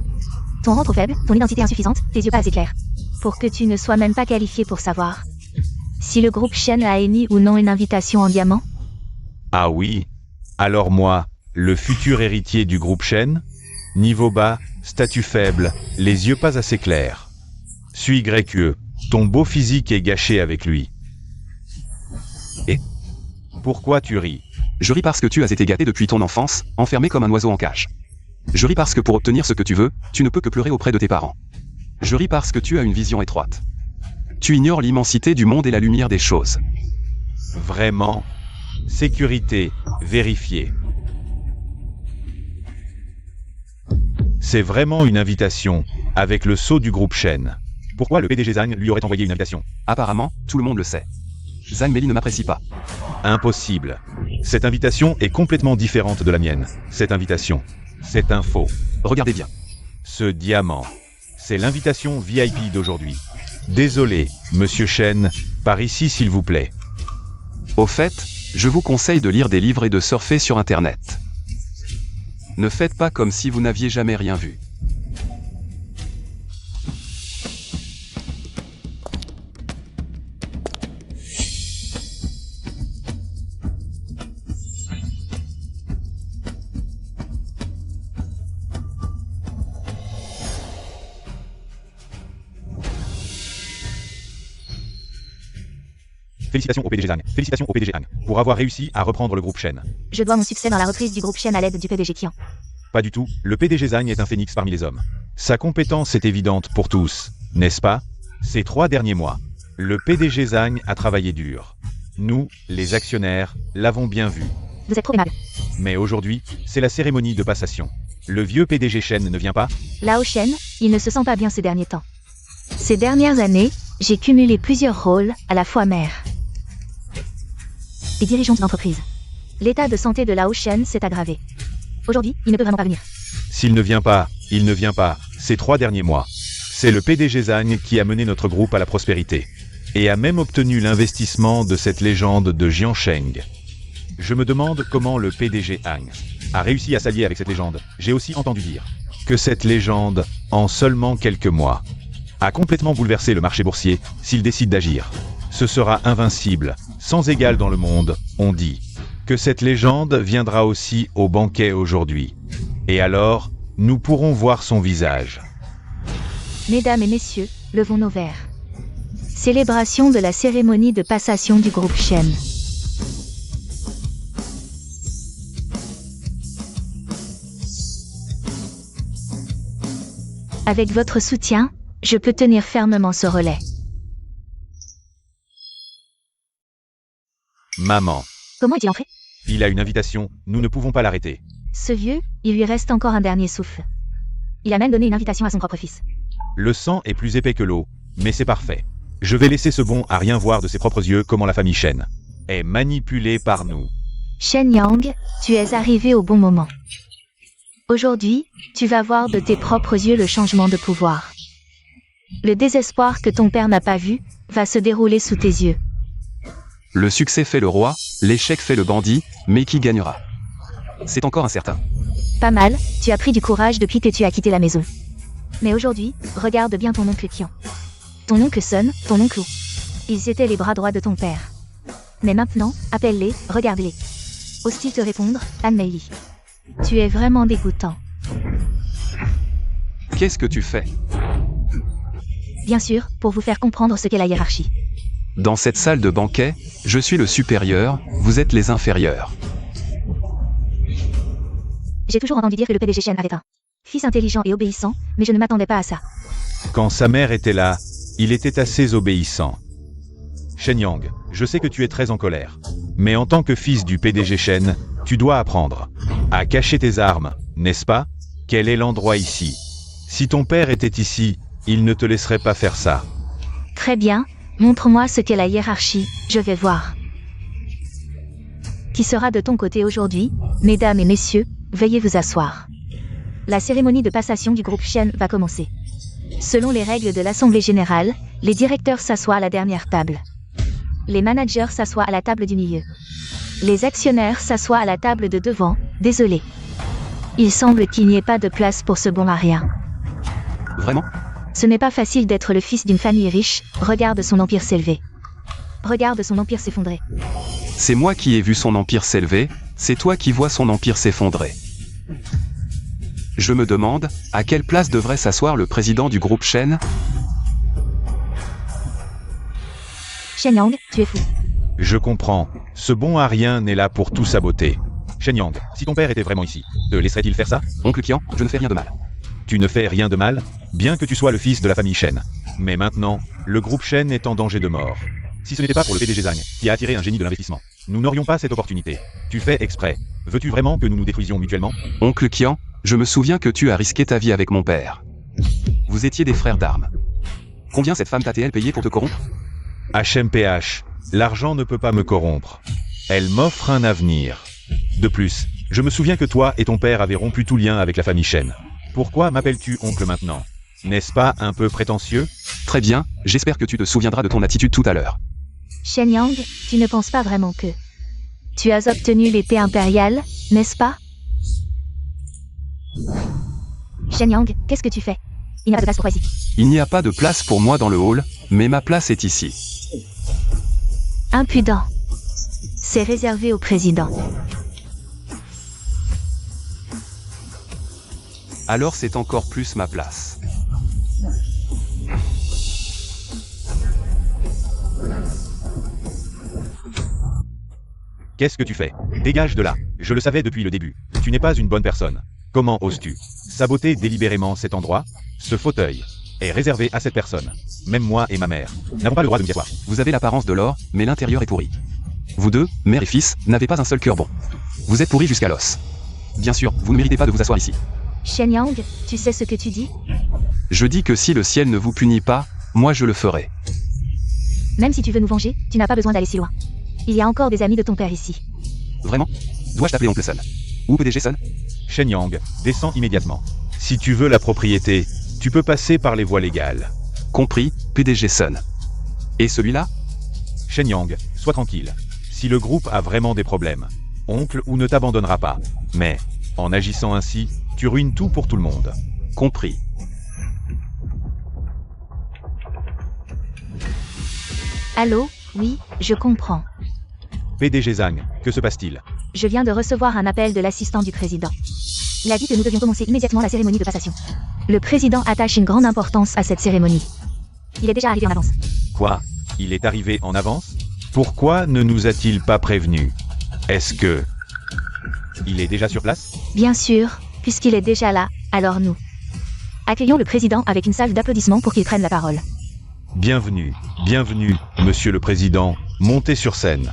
Ton rang trop faible, ton identité insuffisante, tes yeux pas assez clairs. Pour que tu ne sois même pas qualifié pour savoir si le groupe Shen a émis ou non une invitation en diamant? Ah oui? Alors moi, le futur héritier du groupe Shen? Niveau bas, statut faible, les yeux pas assez clairs. Sui Grekue, ton beau physique est gâché avec lui. Et pourquoi tu ris? Je ris parce que tu as été gâté depuis ton enfance, enfermé comme un oiseau en cage. Je ris parce que pour obtenir ce que tu veux, tu ne peux que pleurer auprès de tes parents. Je ris parce que tu as une vision étroite. Tu ignores l'immensité du monde et la lumière des choses. Vraiment? Sécurité, vérifier. C'est vraiment une invitation, avec le sceau du groupe Shen. Pourquoi le PDG Zhang lui aurait envoyé une invitation? Apparemment, tout le monde le sait. Zhang Meli ne m'apprécie pas. Impossible. Cette invitation est complètement différente de la mienne. Cette invitation, c'est un faux. Regardez bien. Ce diamant, c'est l'invitation VIP d'aujourd'hui. Désolé, monsieur Shen, par ici s'il vous plaît. Au fait, je vous conseille de lire des livres et de surfer sur Internet. Ne faites pas comme si vous n'aviez jamais rien vu. Félicitations au PDG Zhang. Félicitations au PDG Zhang pour avoir réussi à reprendre le groupe Shen. Je dois mon succès dans la reprise du groupe Shen à l'aide du PDG Qian. Pas du tout, le PDG Zhang est un phénix parmi les hommes. Sa compétence est évidente pour tous, n'est-ce pas? Ces 3 derniers mois, le PDG Zhang a travaillé dur. Nous, les actionnaires, l'avons bien vu. Vous êtes trop aimable. Mais aujourd'hui, c'est la cérémonie de passation. Le vieux PDG Shen ne vient pas? Lao Shen, il ne se sent pas bien ces derniers temps. Ces dernières années, j'ai cumulé plusieurs rôles, à la fois mère et dirigeante d'entreprise. L'état de santé de Lao Shen s'est aggravé. Aujourd'hui, il ne peut vraiment pas venir. S'il ne vient pas, il ne vient pas. ces 3 derniers mois. C'est le PDG Zhang qui a mené notre groupe à la prospérité. Et a même obtenu l'investissement de cette légende de Jiansheng. Je me demande comment le PDG Zhang a réussi à s'allier avec cette légende. J'ai aussi entendu dire que cette légende, en seulement quelques mois, a complètement bouleversé le marché boursier s'il décide d'agir. Ce sera invincible, sans égal dans le monde, on dit. Que cette légende viendra aussi au banquet aujourd'hui. Et alors, nous pourrons voir son visage. Mesdames et messieurs, levons nos verres. Célébration de la cérémonie de passation du groupe Shen. Avec votre soutien, je peux tenir fermement ce relais. Maman. Comment est-il entré? Il a une invitation, nous ne pouvons pas l'arrêter. Ce vieux, il lui reste encore un dernier souffle. Il a même donné une invitation à son propre fils. Le sang est plus épais que l'eau, mais c'est parfait. Je vais laisser ce bon à rien voir de ses propres yeux comment la famille Shen est manipulée par nous. Shen Yang, tu es arrivé au bon moment. Aujourd'hui, tu vas voir de tes propres yeux le changement de pouvoir. Le désespoir que ton père n'a pas vu, va se dérouler sous tes yeux. Le succès fait le roi, l'échec fait le bandit, mais qui gagnera? C'est encore incertain. Pas mal, tu as pris du courage depuis que tu as quitté la maison. Mais aujourd'hui, regarde bien ton oncle Qian. Ton oncle Sun, ton oncle Wu. Ils étaient les bras droits de ton père. Mais maintenant, appelle-les, regarde-les. Ose-t-il te répondre, Anne-Meili? Tu es vraiment dégoûtant. Qu'est-ce que tu fais? Bien sûr, pour vous faire comprendre ce qu'est la hiérarchie. Dans cette salle de banquet, je suis le supérieur, vous êtes les inférieurs. J'ai toujours entendu dire que le PDG Shen avait un fils intelligent et obéissant, mais je ne m'attendais pas à ça. Quand sa mère était là, il était assez obéissant. Shen Yang, je sais que tu es très en colère. Mais en tant que fils du PDG Shen, tu dois apprendre à cacher tes armes, n'est-ce pas? Quel est l'endroit ici? Si ton père était ici, il ne te laisserait pas faire ça. Très bien, montre-moi ce qu'est la hiérarchie, je vais voir. Qui sera de ton côté aujourd'hui? Mesdames et messieurs, veuillez vous asseoir. La cérémonie de passation du groupe Shen va commencer. Selon les règles de l'Assemblée Générale, les directeurs s'assoient à la dernière table. Les managers s'assoient à la table du milieu. Les actionnaires s'assoient à la table de devant, désolé. Il semble qu'il n'y ait pas de place pour ce bon à rien. Vraiment? Ce n'est pas facile d'être le fils d'une famille riche, regarde son empire s'élever. Regarde son empire s'effondrer. C'est moi qui ai vu son empire s'élever, c'est toi qui vois son empire s'effondrer. Je me demande, à quelle place devrait s'asseoir le président du groupe Shen? Shen Yang, tu es fou. Je comprends, ce bon à rien n'est là pour tout saboter. Shen Yang, si ton père était vraiment ici, te laisserait-il faire ça? Oncle Qian, je ne fais rien de mal. Tu ne fais rien de mal, bien que tu sois le fils de la famille Shen. Mais maintenant, le groupe Shen est en danger de mort. Si ce n'était pas pour le PDG Zhang, qui a attiré un génie de l'investissement, nous n'aurions pas cette opportunité. Tu fais exprès. Veux-tu vraiment que nous nous détruisions mutuellement? Oncle Qian, je me souviens que tu as risqué ta vie avec mon père. Vous étiez des frères d'armes. Combien cette femme t'a-t-elle payé pour te corrompre? HMPH, l'argent ne peut pas me corrompre. Elle m'offre un avenir. De plus, je me souviens que toi et ton père avez rompu tout lien avec la famille Shen. Pourquoi m'appelles-tu oncle maintenant? N'est-ce pas un peu prétentieux? Très bien, j'espère que tu te souviendras de ton attitude tout à l'heure. Shen Yang, tu ne penses pas vraiment que... Tu as obtenu l'épée impériale, n'est-ce pas? Shen Yang, qu'est-ce que tu fais? Il n'y a pas de place pour toi ici. Il n'y a pas de place pour moi dans le hall, mais ma place est ici. Impudent. C'est réservé au président. Alors c'est encore plus ma place. Qu'est-ce que tu fais? Dégage de là. Je le savais depuis le début. Tu n'es pas une bonne personne. Comment oses-tu saboter délibérément cet endroit? Ce fauteuil est réservé à cette personne. Même moi et ma mère n'avons pas le droit de m'y asseoir. Vous avez l'apparence de l'or, mais l'intérieur est pourri. Vous deux, mère et fils, n'avez pas un seul cœur bon. Vous êtes pourris jusqu'à l'os. Bien sûr, vous ne méritez pas de vous asseoir ici. Shen Yang, tu sais ce que tu dis? Je dis que si le ciel ne vous punit pas, moi je le ferai. Même si tu veux nous venger, tu n'as pas besoin d'aller si loin. Il y a encore des amis de ton père ici. Vraiment? Dois-je t'appeler oncle Sun? Ou PDG Sun? Shen Yang, descends immédiatement. Si tu veux la propriété, Tu peux passer par les voies légales. Compris, PDG Sun. Et celui-là? Shen Yang, sois tranquille. Si le groupe a vraiment des problèmes, oncle ou ne t'abandonnera pas. Mais, en agissant ainsi, tu ruines tout pour tout le monde. Compris. Allô? Oui, je comprends. PDG Zhang, que se passe-t-il? Je viens de recevoir un appel de l'assistant du président. Il a dit que nous devions commencer immédiatement la cérémonie de passation. Le président attache une grande importance à cette cérémonie. Il est déjà arrivé en avance. Quoi? Il est arrivé en avance? Pourquoi ne nous a-t-il pas prévenus? Est-ce que... il est déjà sur place? Bien sûr, puisqu'il est déjà là, alors nous. Accueillons le président avec une salve d'applaudissements pour qu'il prenne la parole. Bienvenue, bienvenue, monsieur le président, montez sur scène.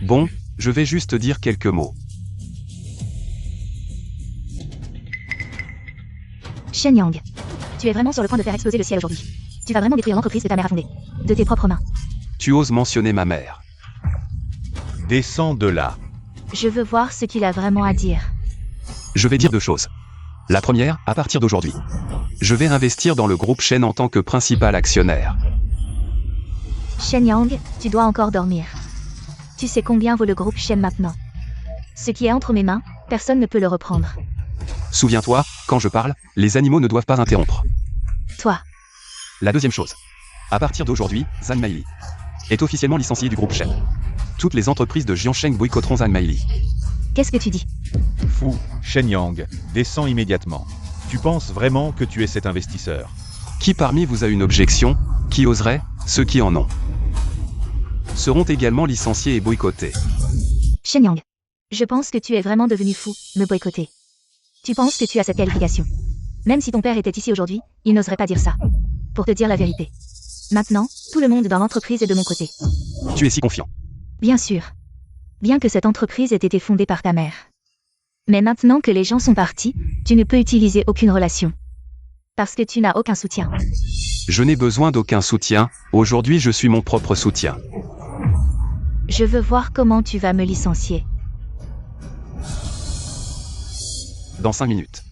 Bon, je vais juste dire quelques mots. Shen Yang, tu es vraiment sur le point de faire exploser le ciel aujourd'hui. Tu vas vraiment détruire l'entreprise que ta mère a fondée. De tes propres mains. Tu oses mentionner ma mère. Descends de là. Je veux voir ce qu'il a vraiment à dire. Je vais dire deux choses. La première, à partir d'aujourd'hui. Je vais investir dans le groupe Shen en tant que principal actionnaire. Shen Yang, tu dois encore dormir. Tu sais combien vaut le groupe Shen maintenant. Ce qui est entre mes mains, personne ne peut le reprendre. Souviens-toi, quand je parle, les animaux ne doivent pas interrompre. Toi, La deuxième chose. À partir d'aujourd'hui, Zhang Meili est officiellement licencié du groupe Shen. Toutes les entreprises de Jiansheng boycotteront Zhang Meili. qu'est-ce que tu dis? Fou, Shen Yang, descends immédiatement. Tu penses vraiment que tu es cet investisseur? Qui parmi vous a une objection? Qui oserait? Ceux qui en ont seront également licenciés et boycottés. Shen Yang, je pense que tu es vraiment devenu fou, me boycotter. Tu penses que tu as cette qualification. Même si ton père était ici aujourd'hui, il n'oserait pas dire ça. Pour te dire la vérité. Maintenant, tout le monde dans l'entreprise est de mon côté. Tu es si confiant. Bien sûr. Bien que cette entreprise ait été fondée par ta mère. Mais maintenant que les gens sont partis, tu ne peux utiliser aucune relation. Parce que tu n'as aucun soutien. Je n'ai besoin d'aucun soutien, aujourd'hui je suis mon propre soutien. Je veux voir comment tu vas me licencier. Dans 5 minutes.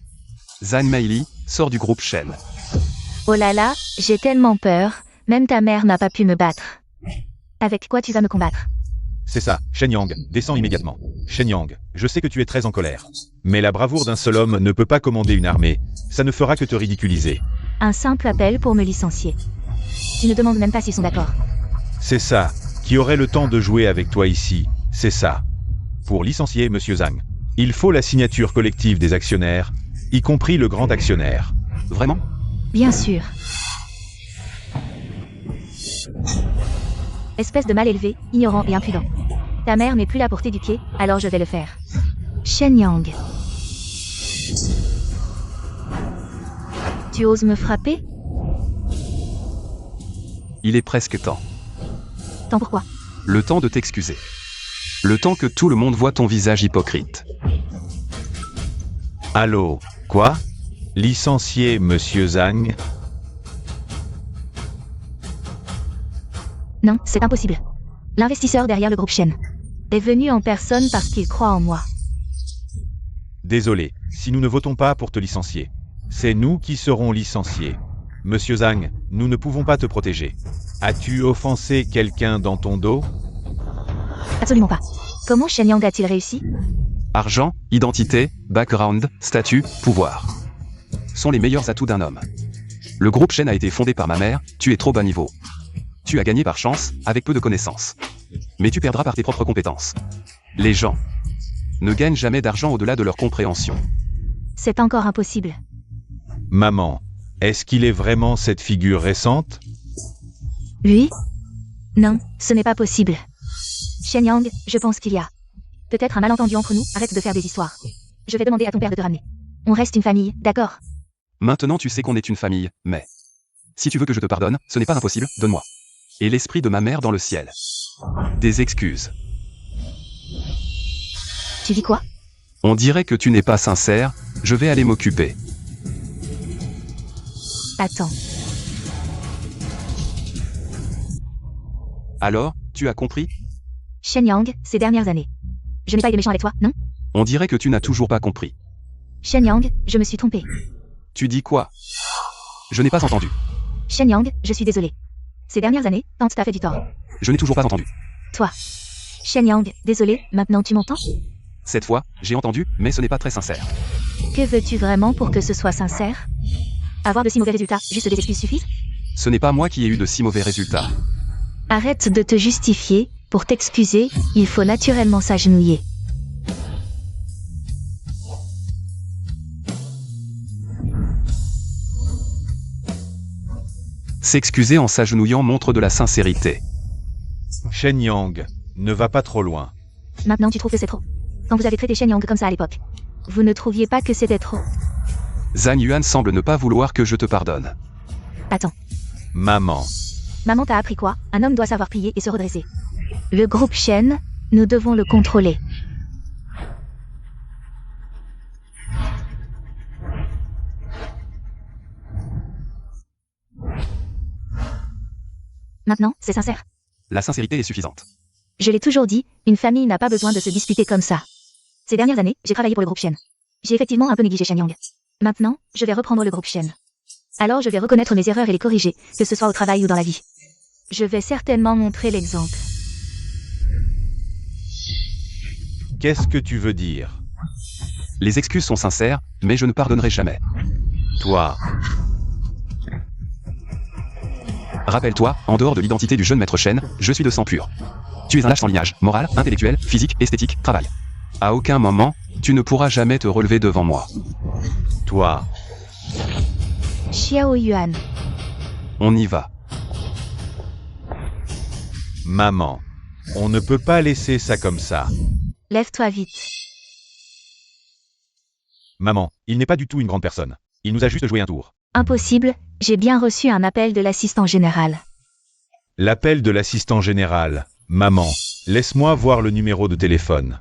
Zhang Meili sort du groupe Shen. Oh là là, j'ai tellement peur, même ta mère n'a pas pu me battre. Avec quoi tu vas me combattre? C'est ça, Shen Yang, descends immédiatement. Shen Yang, je sais que tu es très en colère. Mais la bravoure d'un seul homme ne peut pas commander une armée. Ça ne fera que te ridiculiser. Un simple appel pour me licencier. Tu ne demandes même pas s'ils sont d'accord. C'est ça. Qui aurait le temps de jouer avec toi ici? C'est ça. Pour licencier Monsieur Zhang, il faut la signature collective des actionnaires, y compris le grand actionnaire. Vraiment? Bien sûr. Espèce de mal élevé, ignorant et impudent. Ta mère n'est plus là pour t'éduquer, alors je vais le faire. Shen Yang. Tu oses me frapper? Il est presque temps. Tant pourquoi? Le temps de t'excuser. Le temps que tout le monde voit ton visage hypocrite. Allô? Quoi? Licencier Monsieur Zhang? Non, c'est impossible. L'investisseur derrière le groupe Shen est venu en personne parce qu'il croit en moi. Désolé, si nous ne votons pas pour te licencier. C'est nous qui serons licenciés. Monsieur Zhang, nous ne pouvons pas te protéger. As-tu offensé quelqu'un dans ton dos? Absolument pas. Comment Shen Yang a-t-il réussi? Argent, identité, background, statut, pouvoir. Sont les meilleurs atouts d'un homme. Le groupe Shen a été fondé par ma mère, tu es trop bas niveau. Tu as gagné par chance, avec peu de connaissances. Mais tu perdras par tes propres compétences. Les gens ne gagnent jamais d'argent au-delà de leur compréhension. C'est encore impossible. Maman, est-ce qu'il est vraiment cette figure récente? Lui? Non, ce n'est pas possible. Shen Yang, je pense qu'il y a peut-être un malentendu entre nous, arrête de faire des histoires. Je vais demander à ton père de te ramener. On reste une famille, d'accord? Maintenant tu sais qu'on est une famille, mais... si tu veux que je te pardonne, ce n'est pas impossible, donne-moi. Et l'esprit de ma mère dans le ciel. Des excuses. Tu dis quoi? On dirait que tu n'es pas sincère, je vais aller m'occuper. Attends. Alors, tu as compris? Shen Yang, ces dernières années. Je n'ai pas été méchant avec toi, non? On dirait que tu n'as toujours pas compris. Shen Yang, je me suis trompée. Tu dis quoi? Je n'ai pas entendu. Shen Yang, je suis désolée. Ces dernières années, Tante t'a fait du tort. Je n'ai toujours pas entendu. Toi. Shen Yang, désolée, maintenant tu m'entends? Cette fois, j'ai entendu, mais ce n'est pas très sincère. Que veux-tu vraiment pour que ce soit sincère? Avoir de si mauvais résultats, juste des excuses suffisent? Ce n'est pas moi qui ai eu de si mauvais résultats. Arrête de te justifier, pour t'excuser, il faut naturellement s'agenouiller. S'excuser en s'agenouillant montre de la sincérité. Shen Yang, ne va pas trop loin. Maintenant tu trouves que c'est trop. Quand vous avez traité Shen Yang comme ça à l'époque, vous ne trouviez pas que c'était trop? Zhang Yuan semble ne pas vouloir que je te pardonne. Attends, Maman. maman t'a appris quoi? Un homme doit savoir plier et se redresser. Le groupe Shen, nous devons le contrôler. Maintenant, c'est sincère. La sincérité est suffisante. Je l'ai toujours dit, une famille n'a pas besoin de se disputer comme ça. Ces dernières années, j'ai travaillé pour le groupe Shen. J'ai effectivement un peu négligé Shen Yang. Maintenant, je vais reprendre le groupe Shen. Alors je vais reconnaître mes erreurs et les corriger, que ce soit au travail ou dans la vie. Je vais certainement montrer l'exemple. Qu'est-ce que tu veux dire? Les excuses sont sincères, mais je ne pardonnerai jamais. Toi. Rappelle-toi, en dehors de l'identité du jeune maître Shen, je suis de sang pur. Tu es un lâche sans lignage, moral, intellectuel, physique, esthétique, travail. À aucun moment, tu ne pourras jamais te relever devant moi. Toi. Xiao Yuan. On y va. Maman. On ne peut pas laisser ça comme ça. Lève-toi vite. Maman, il n'est pas du tout une grande personne. Il nous a juste joué un tour. Impossible, j'ai bien reçu un appel de l'assistant général. L'appel de l'assistant général. Maman, laisse-moi voir le numéro de téléphone.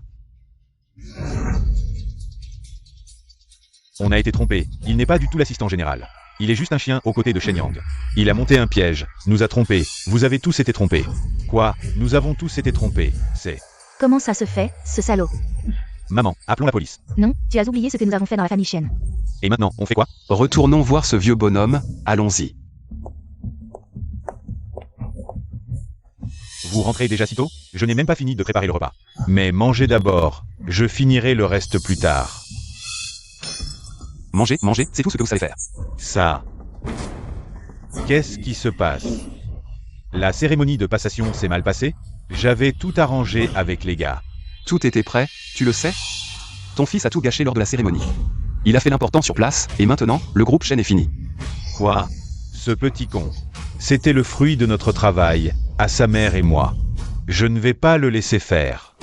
On a été trompé. Il n'est pas du tout l'assistant général. Il est juste un chien aux côtés de Shen Yang. Il a monté un piège, nous a trompés. Vous avez tous été trompés. Quoi? Nous avons tous été trompés. C'est... Comment ça se fait, ce salaud? Maman, appelons la police. Non, tu as oublié ce que nous avons fait dans la famille Shen. Et maintenant, on fait quoi? Retournons voir ce vieux bonhomme, allons-y. Vous rentrez déjà si tôt? Je n'ai même pas fini de préparer le repas. Mais mangez d'abord. Je finirai le reste plus tard. Mangez, mangez, c'est tout ce que vous savez faire. Ça. Qu'est-ce qui se passe? La cérémonie de passation s'est mal passée? J'avais tout arrangé avec les gars. Tout était prêt, tu le sais? Ton fils a tout gâché lors de la cérémonie. Il a fait l'important sur place, et maintenant, le groupe Shen est fini. Quoi? Ce petit con. C'était le fruit de notre travail, à sa mère et moi. Je ne vais pas le laisser faire.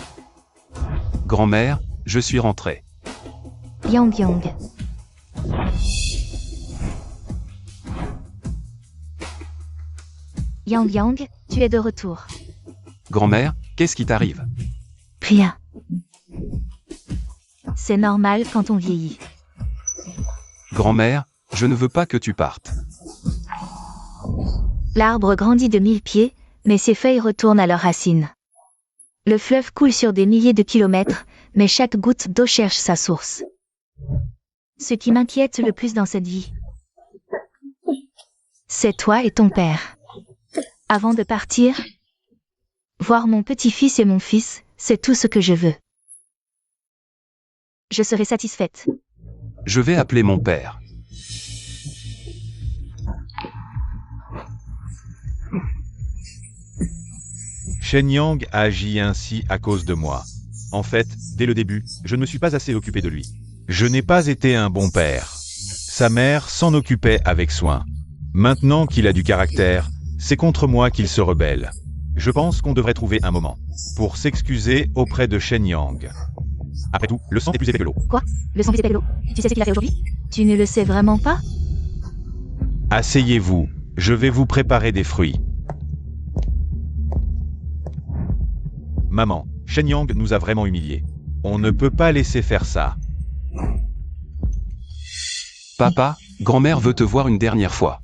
Grand-mère, je suis rentré. Yang Yang. Yang Yang, tu es de retour. Grand-mère, qu'est-ce qui t'arrive? Rien. C'est normal quand on vieillit. Grand-mère, je ne veux pas que tu partes. L'arbre grandit de 1000 pieds, mais ses feuilles retournent à leurs racines. Le fleuve coule sur des milliers de kilomètres, mais chaque goutte d'eau cherche sa source. Ce qui m'inquiète le plus dans cette vie, c'est toi et ton père. Avant de partir, voir mon petit-fils et mon fils, c'est tout ce que je veux. Je serai satisfaite. Je vais appeler mon père. Shen Yang a agi ainsi à cause de moi. En fait, dès le début, je ne me suis pas assez occupé de lui. Je n'ai pas été un bon père. Sa mère s'en occupait avec soin. Maintenant qu'il a du caractère, c'est contre moi qu'il se rebelle. Je pense qu'on devrait trouver un moment pour s'excuser auprès de Shen Yang. Après tout, le sang est plus épais que l'eau. Quoi? Le sang plus épais que l'eau? Tu sais ce qu'il a fait aujourd'hui? Tu ne le sais vraiment pas? Asseyez-vous, je vais vous préparer des fruits. Maman, Shen Yang nous a vraiment humiliés. On ne peut pas laisser faire ça. Papa, grand-mère veut te voir une dernière fois.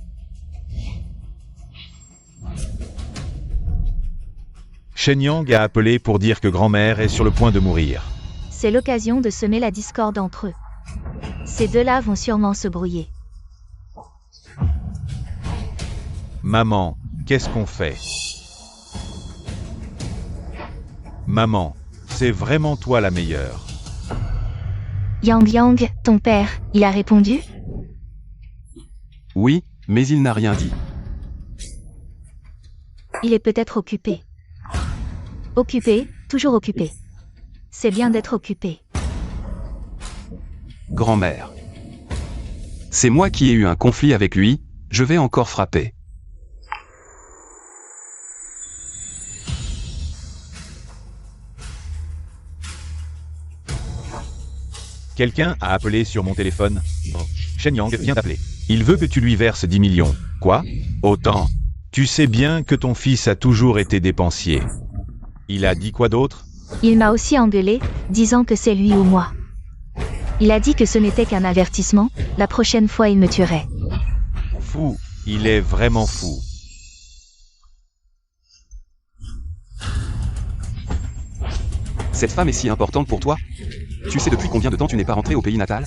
Shen Yang a appelé pour dire que grand-mère est sur le point de mourir. C'est l'occasion de semer la discorde entre eux. Ces deux-là vont sûrement se brouiller. Maman, qu'est-ce qu'on fait? Maman, c'est vraiment toi la meilleure. Yang, ton père, il a répondu? Oui, mais il n'a rien dit. Il est peut-être occupé. Occupé, toujours occupé. C'est bien d'être occupé. Grand-mère. C'est moi qui ai eu un conflit avec lui, je vais encore frapper. Quelqu'un a appelé sur mon téléphone. Shen Yang vient d'appeler. Il veut que tu lui verses 10 millions. Quoi? Autant. Tu sais bien que ton fils a toujours été dépensier. Il a dit quoi d'autre? Il m'a aussi engueulé, disant que c'est lui ou moi. Il a dit que ce n'était qu'un avertissement, la prochaine fois il me tuerait. Fou. Il est vraiment fou. Cette femme est si importante pour toi? Tu sais depuis combien de temps tu n'es pas rentré au pays natal?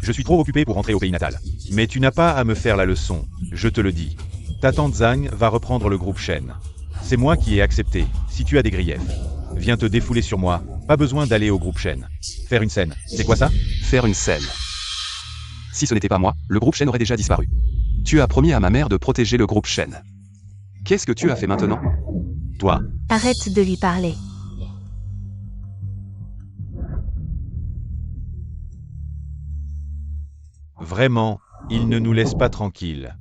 Je suis trop occupé pour rentrer au pays natal. Mais tu n'as pas à me faire la leçon, je te le dis. Ta tante Zhang va reprendre le groupe Shen. C'est moi qui ai accepté, si tu as des griefs. Viens te défouler sur moi, pas besoin d'aller au groupe Shen. Faire une scène, c'est quoi ça? Faire une scène. Si ce n'était pas moi, le groupe Shen aurait déjà disparu. Tu as promis à ma mère de protéger le groupe Shen. Qu'est-ce que tu as fait maintenant? Toi. Arrête de lui parler. Vraiment, il ne nous laisse pas tranquilles.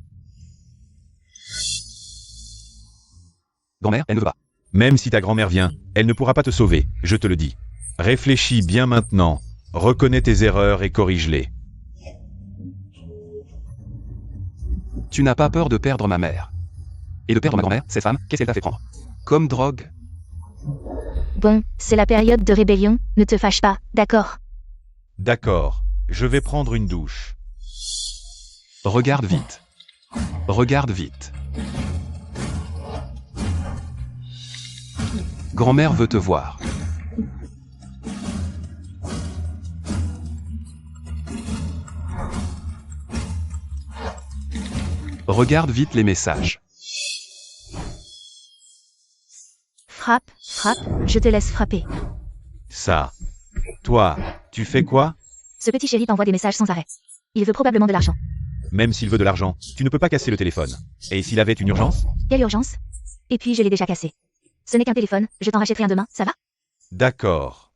Grand-mère, elle ne veut pas. Même si ta grand-mère vient, elle ne pourra pas te sauver, je te le dis. Réfléchis bien maintenant, reconnais tes erreurs et corrige-les. Tu n'as pas peur de perdre ma mère. Et de perdre ma grand-mère, cette femme, qu'est-ce qu'elle t'a fait prendre? Comme drogue? Bon, c'est la période de rébellion, ne te fâche pas, d'accord? D'accord, je vais prendre une douche. Regarde vite. Regarde vite. Grand-mère veut te voir. Regarde vite les messages. Frappe, je te laisse frapper. Ça. Toi, tu fais quoi? Ce petit chéri t'envoie des messages sans arrêt. Il veut probablement de l'argent. Même s'il veut de l'argent, tu ne peux pas casser le téléphone. Et s'il avait une urgence? Quelle urgence? Et puis je l'ai déjà cassé. Ce n'est qu'un téléphone, je t'en rachèterai un demain, ça va? D'accord.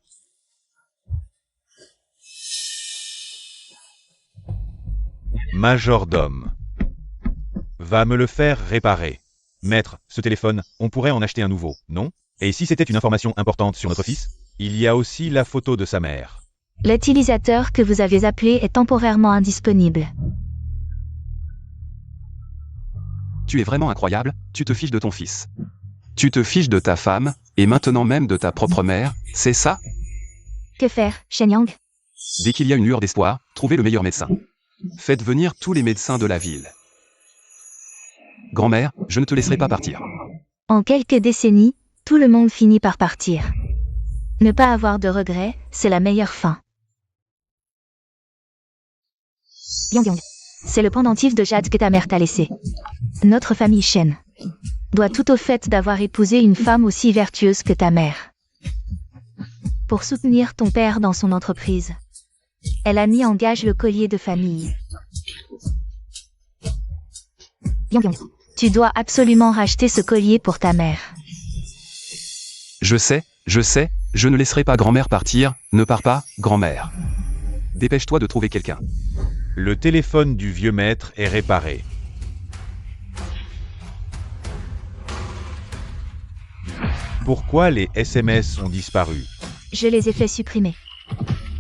Majordome. Va me le faire réparer. Maître, ce téléphone, on pourrait en acheter un nouveau, non? Et si c'était une information importante sur notre fils? Il y a aussi la photo de sa mère. L'utilisateur que vous avez appelé est temporairement indisponible. Tu es vraiment incroyable, tu te fiches de ton fils. Tu te fiches de ta femme, et maintenant même de ta propre mère, c'est ça? Que faire, Shen Yang? Dès qu'il y a une lueur d'espoir, trouvez le meilleur médecin. Faites venir tous les médecins de la ville. Grand-mère, je ne te laisserai pas partir. En quelques décennies, tout le monde finit par partir. Ne pas avoir de regrets, c'est la meilleure fin. Yang, c'est le pendentif de Jade que ta mère t'a laissé. Notre famille Shen doit tout au fait d'avoir épousé une femme aussi vertueuse que ta mère. Pour soutenir ton père dans son entreprise, elle a mis en gage le collier de famille. Yang, tu dois absolument racheter ce collier pour ta mère. Je sais, je ne laisserai pas grand-mère partir, ne pars pas, grand-mère. Dépêche-toi de trouver quelqu'un. Le téléphone du vieux maître est réparé. Pourquoi les SMS ont disparu? Je les ai fait supprimer.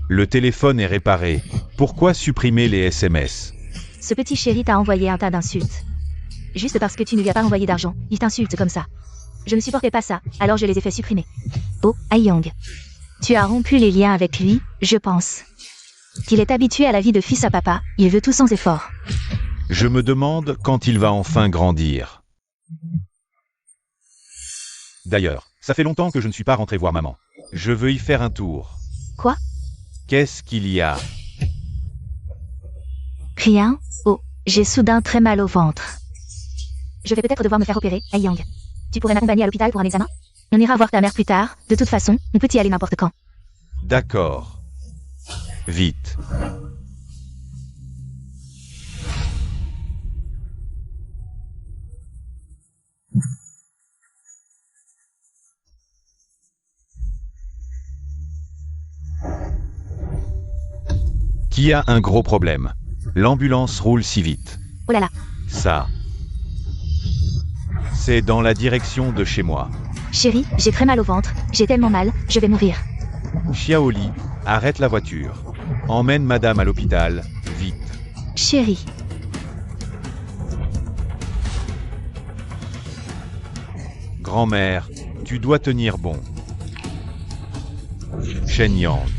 Le téléphone est réparé. Pourquoi supprimer les SMS? Ce petit chéri t'a envoyé un tas d'insultes. Juste parce que tu ne lui as pas envoyé d'argent, il t'insulte comme ça. Je ne supportais pas ça, alors je les ai fait supprimer. Oh, Aiyang. Tu as rompu les liens avec lui, je pense. Qu'il est habitué à la vie de fils à papa, il veut tout sans effort. Je me demande quand il va enfin grandir. D'ailleurs, Ça fait longtemps que je ne suis pas rentré voir maman. Je veux y faire un tour. Quoi? Qu'est-ce qu'il y a? Rien. Oh, j'ai soudain très mal au ventre. Je vais peut-être devoir me faire opérer, Ai Yang. Tu pourrais m'accompagner à l'hôpital pour un examen? On ira voir ta mère plus tard. De toute façon, on peut y aller n'importe quand. D'accord. Vite. Qui a un gros problème? L'ambulance roule si vite. Oh là là. Ça. C'est dans la direction de chez moi. Chérie, j'ai très mal au ventre. J'ai tellement mal, je vais mourir. Xiaoli, arrête la voiture. Emmène madame à l'hôpital, vite. Chérie. Grand-mère, tu dois tenir bon. Shen Yang.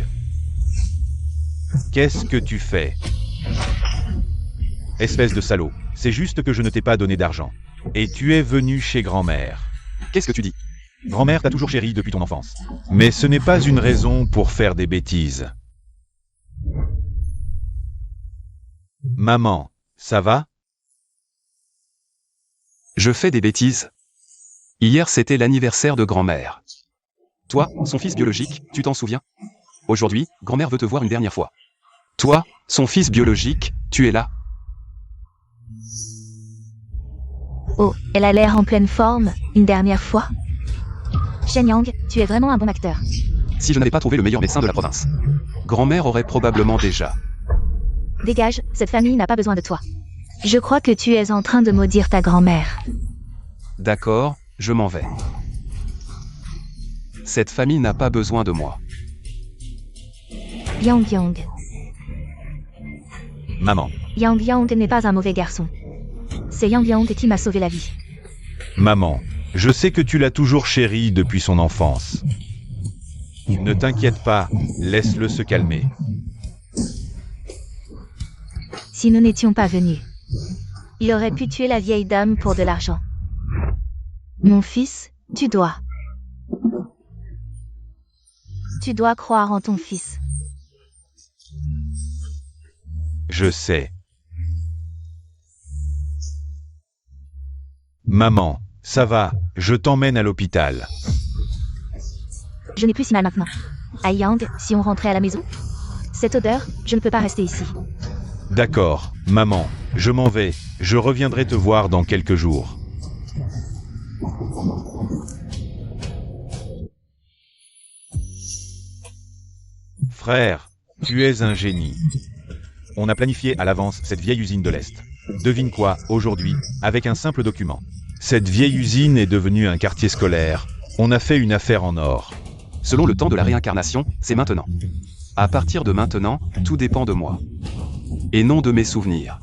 Qu'est-ce que tu fais? Espèce de salaud, c'est juste que je ne t'ai pas donné d'argent. Et tu es venu chez grand-mère. Qu'est-ce que tu dis? Grand-mère t'a toujours chéri depuis ton enfance. Mais ce n'est pas une raison pour faire des bêtises. Maman, ça va? Je fais des bêtises. Hier c'était l'anniversaire de grand-mère. Toi, son fils biologique, tu t'en souviens? Aujourd'hui, grand-mère veut te voir une dernière fois. Toi, son fils biologique, tu es là. Oh, elle a l'air en pleine forme, une dernière fois. Shen Yang, tu es vraiment un bon acteur. Si je n'avais pas trouvé le meilleur médecin de la province, grand-mère aurait probablement déjà. Dégage, cette famille n'a pas besoin de toi. Je crois que tu es en train de maudire ta grand-mère. D'accord, je m'en vais. Cette famille n'a pas besoin de moi. Yang Yang. Maman. Yang Yang n'est pas un mauvais garçon. C'est Yang Yang qui m'a sauvé la vie. Maman, je sais que tu l'as toujours chéri depuis son enfance. Ne t'inquiète pas, laisse-le se calmer. Si nous n'étions pas venus, il aurait pu tuer la vieille dame pour de l'argent. Mon fils, tu dois croire en ton fils. Je sais. Maman, ça va, je t'emmène à l'hôpital. Je n'ai plus si mal maintenant. Ai Yang, si on rentrait à la maison? Cette odeur, je ne peux pas rester ici. D'accord, maman, je m'en vais, je reviendrai te voir dans quelques jours. Frère, tu es un génie. On a planifié à l'avance cette vieille usine de l'Est. Devine quoi, aujourd'hui, avec un simple document. Cette vieille usine est devenue un quartier scolaire. On a fait une affaire en or. Selon le temps de la réincarnation, c'est maintenant. À partir de maintenant, tout dépend de moi. Et non de mes souvenirs.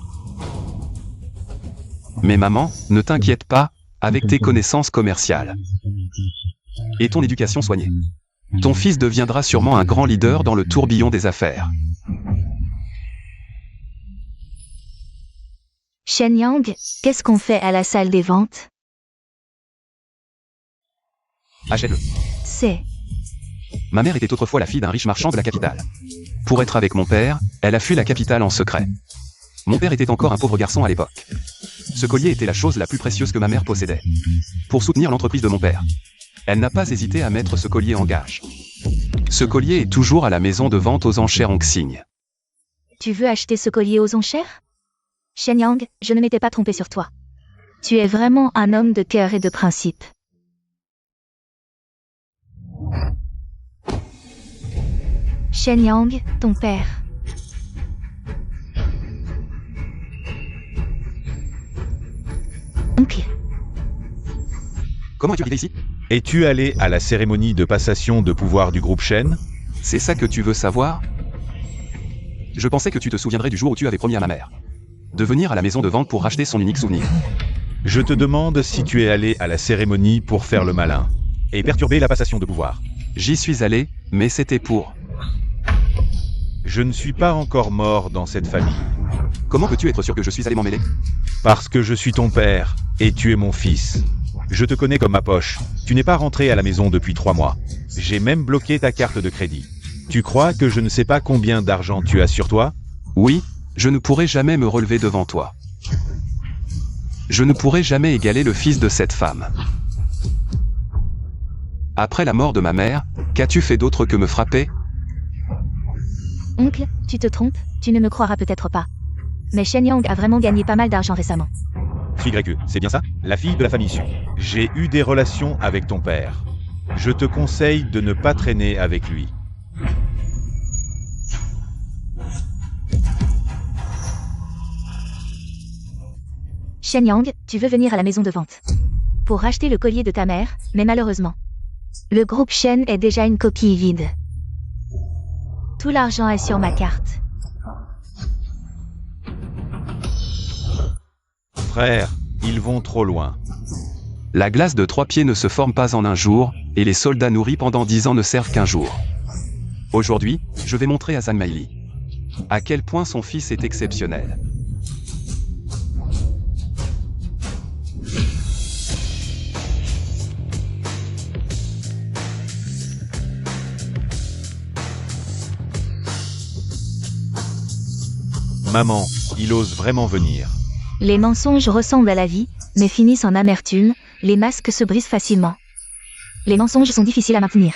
Mais maman, ne t'inquiète pas, avec tes connaissances commerciales. Et ton éducation soignée. Ton fils deviendra sûrement un grand leader dans le tourbillon des affaires. Shen Yang, qu'est-ce qu'on fait à la salle des ventes? Achète-le. C'est... Ma mère était autrefois la fille d'un riche marchand de la capitale. Pour être avec mon père, elle a fui la capitale en secret. Mon père était encore un pauvre garçon à l'époque. Ce collier était la chose la plus précieuse que ma mère possédait. Pour soutenir l'entreprise de mon père, elle n'a pas hésité à mettre ce collier en gage. Ce collier est toujours à la maison de vente aux enchères en Xing. Tu veux acheter ce collier aux enchères? Shen Yang, je ne m'étais pas trompé sur toi. Tu es vraiment un homme de cœur et de principe. Shen Yang, ton père. Oncle. Comment es-tu arrivé ici? Es-tu allé à la cérémonie de passation de pouvoir du groupe Shen? C'est ça que tu veux savoir? Je pensais que tu te souviendrais du jour où tu avais promis à ma mère de venir à la maison de vente pour racheter son unique souvenir. Je te demande si tu es allé à la cérémonie pour faire le malin et perturber la passation de pouvoir. J'y suis allé, mais c'était pour... Je ne suis pas encore mort dans cette famille. Comment peux-tu être sûr que je suis allé m'en mêler? Parce que je suis ton père, et tu es mon fils. Je te connais comme ma poche. Tu n'es pas rentré à la maison depuis 3 mois. J'ai même bloqué ta carte de crédit. Tu crois que je ne sais pas combien d'argent tu as sur toi? Oui, je ne pourrai jamais me relever devant toi. Je ne pourrai jamais égaler le fils de cette femme. Après la mort de ma mère, qu'as-tu fait d'autre que me frapper? Oncle, tu te trompes, tu ne me croiras peut-être pas. Mais Shen Yang a vraiment gagné pas mal d'argent récemment. YE, c'est bien ça? La fille de la famille Su. J'ai eu des relations avec ton père. Je te conseille de ne pas traîner avec lui. Shen Yang, tu veux venir à la maison de vente pour racheter le collier de ta mère, mais malheureusement, le groupe Shen est déjà une coquille vide. Tout l'argent est sur ma carte. Frère, ils vont trop loin. La glace de 3 pieds ne se forme pas en un jour, et les soldats nourris pendant 10 ans ne servent qu'un jour. Aujourd'hui, je vais montrer à Zhang Meili à quel point son fils est exceptionnel. Maman, il ose vraiment venir. Les mensonges ressemblent à la vie, mais finissent en amertume, les masques se brisent facilement. Les mensonges sont difficiles à maintenir.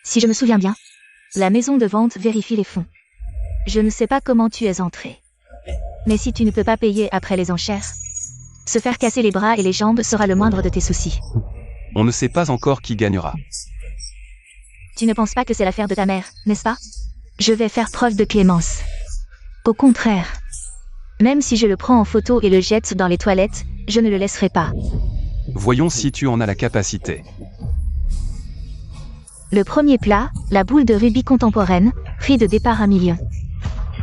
Si je me souviens bien, la maison de vente vérifie les fonds. Je ne sais pas comment tu es entré. Mais si tu ne peux pas payer après les enchères, se faire casser les bras et les jambes sera le moindre de tes soucis. On ne sait pas encore qui gagnera. Tu ne penses pas que c'est l'affaire de ta mère, n'est-ce pas? Je vais faire preuve de clémence. Au contraire. Même si je le prends en photo et le jette dans les toilettes, je ne le laisserai pas. Voyons si tu en as la capacité. Le premier plat, la boule de rubis contemporaine, prix de départ 1 million.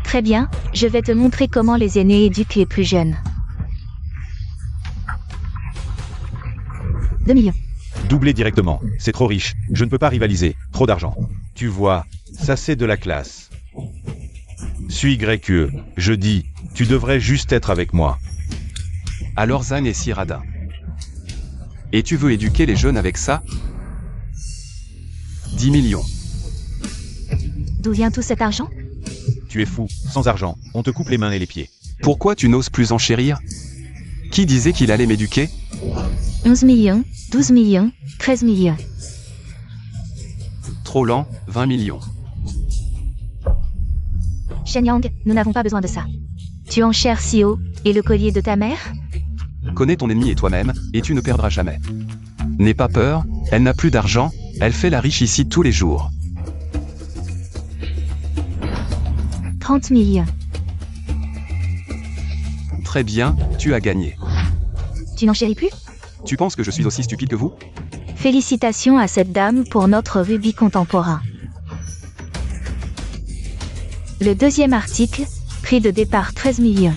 Très bien, je vais te montrer comment les aînés éduquent les plus jeunes. 2 millions. Doubler directement, c'est trop riche, je ne peux pas rivaliser, trop d'argent. Tu vois, ça c'est de la classe. Suis YE, je dis, tu devrais juste être avec moi. Alors Zhang est si radin. Et tu veux éduquer les jeunes avec ça? 10 millions. D'où vient tout cet argent? Tu es fou, sans argent, on te coupe les mains et les pieds. Pourquoi tu n'oses plus enchérir? Qui disait qu'il allait m'éduquer? 11 millions, 12 millions, 13 millions. Trop lent, 20 millions. Shen Yang, nous n'avons pas besoin de ça. Tu enchères si haut, et le collier de ta mère? Connais ton ennemi et toi-même, et tu ne perdras jamais. N'aie pas peur, elle n'a plus d'argent, elle fait la riche ici tous les jours. 30 millions. Très bien, tu as gagné. Tu n'enchéris plus? Tu penses que je suis aussi stupide que vous? Félicitations à cette dame pour notre rubis contemporain. Le deuxième article, prix de départ 13 millions.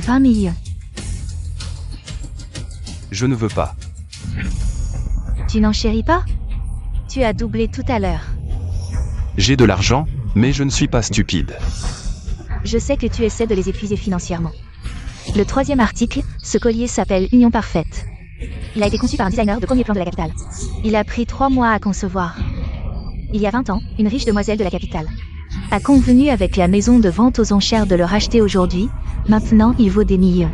20 millions. Je ne veux pas. Tu n'enchéris pas? Tu as doublé tout à l'heure. J'ai de l'argent, mais je ne suis pas stupide. Je sais que tu essaies de les épuiser financièrement. Le troisième article, ce collier s'appelle Union Parfaite. Il a été conçu par un designer de premier plan de la capitale. Il a pris 3 mois à concevoir. Il y a 20 ans, une riche demoiselle de la capitale a convenu avec la maison de vente aux enchères de le racheter aujourd'hui. Maintenant, il vaut des millions.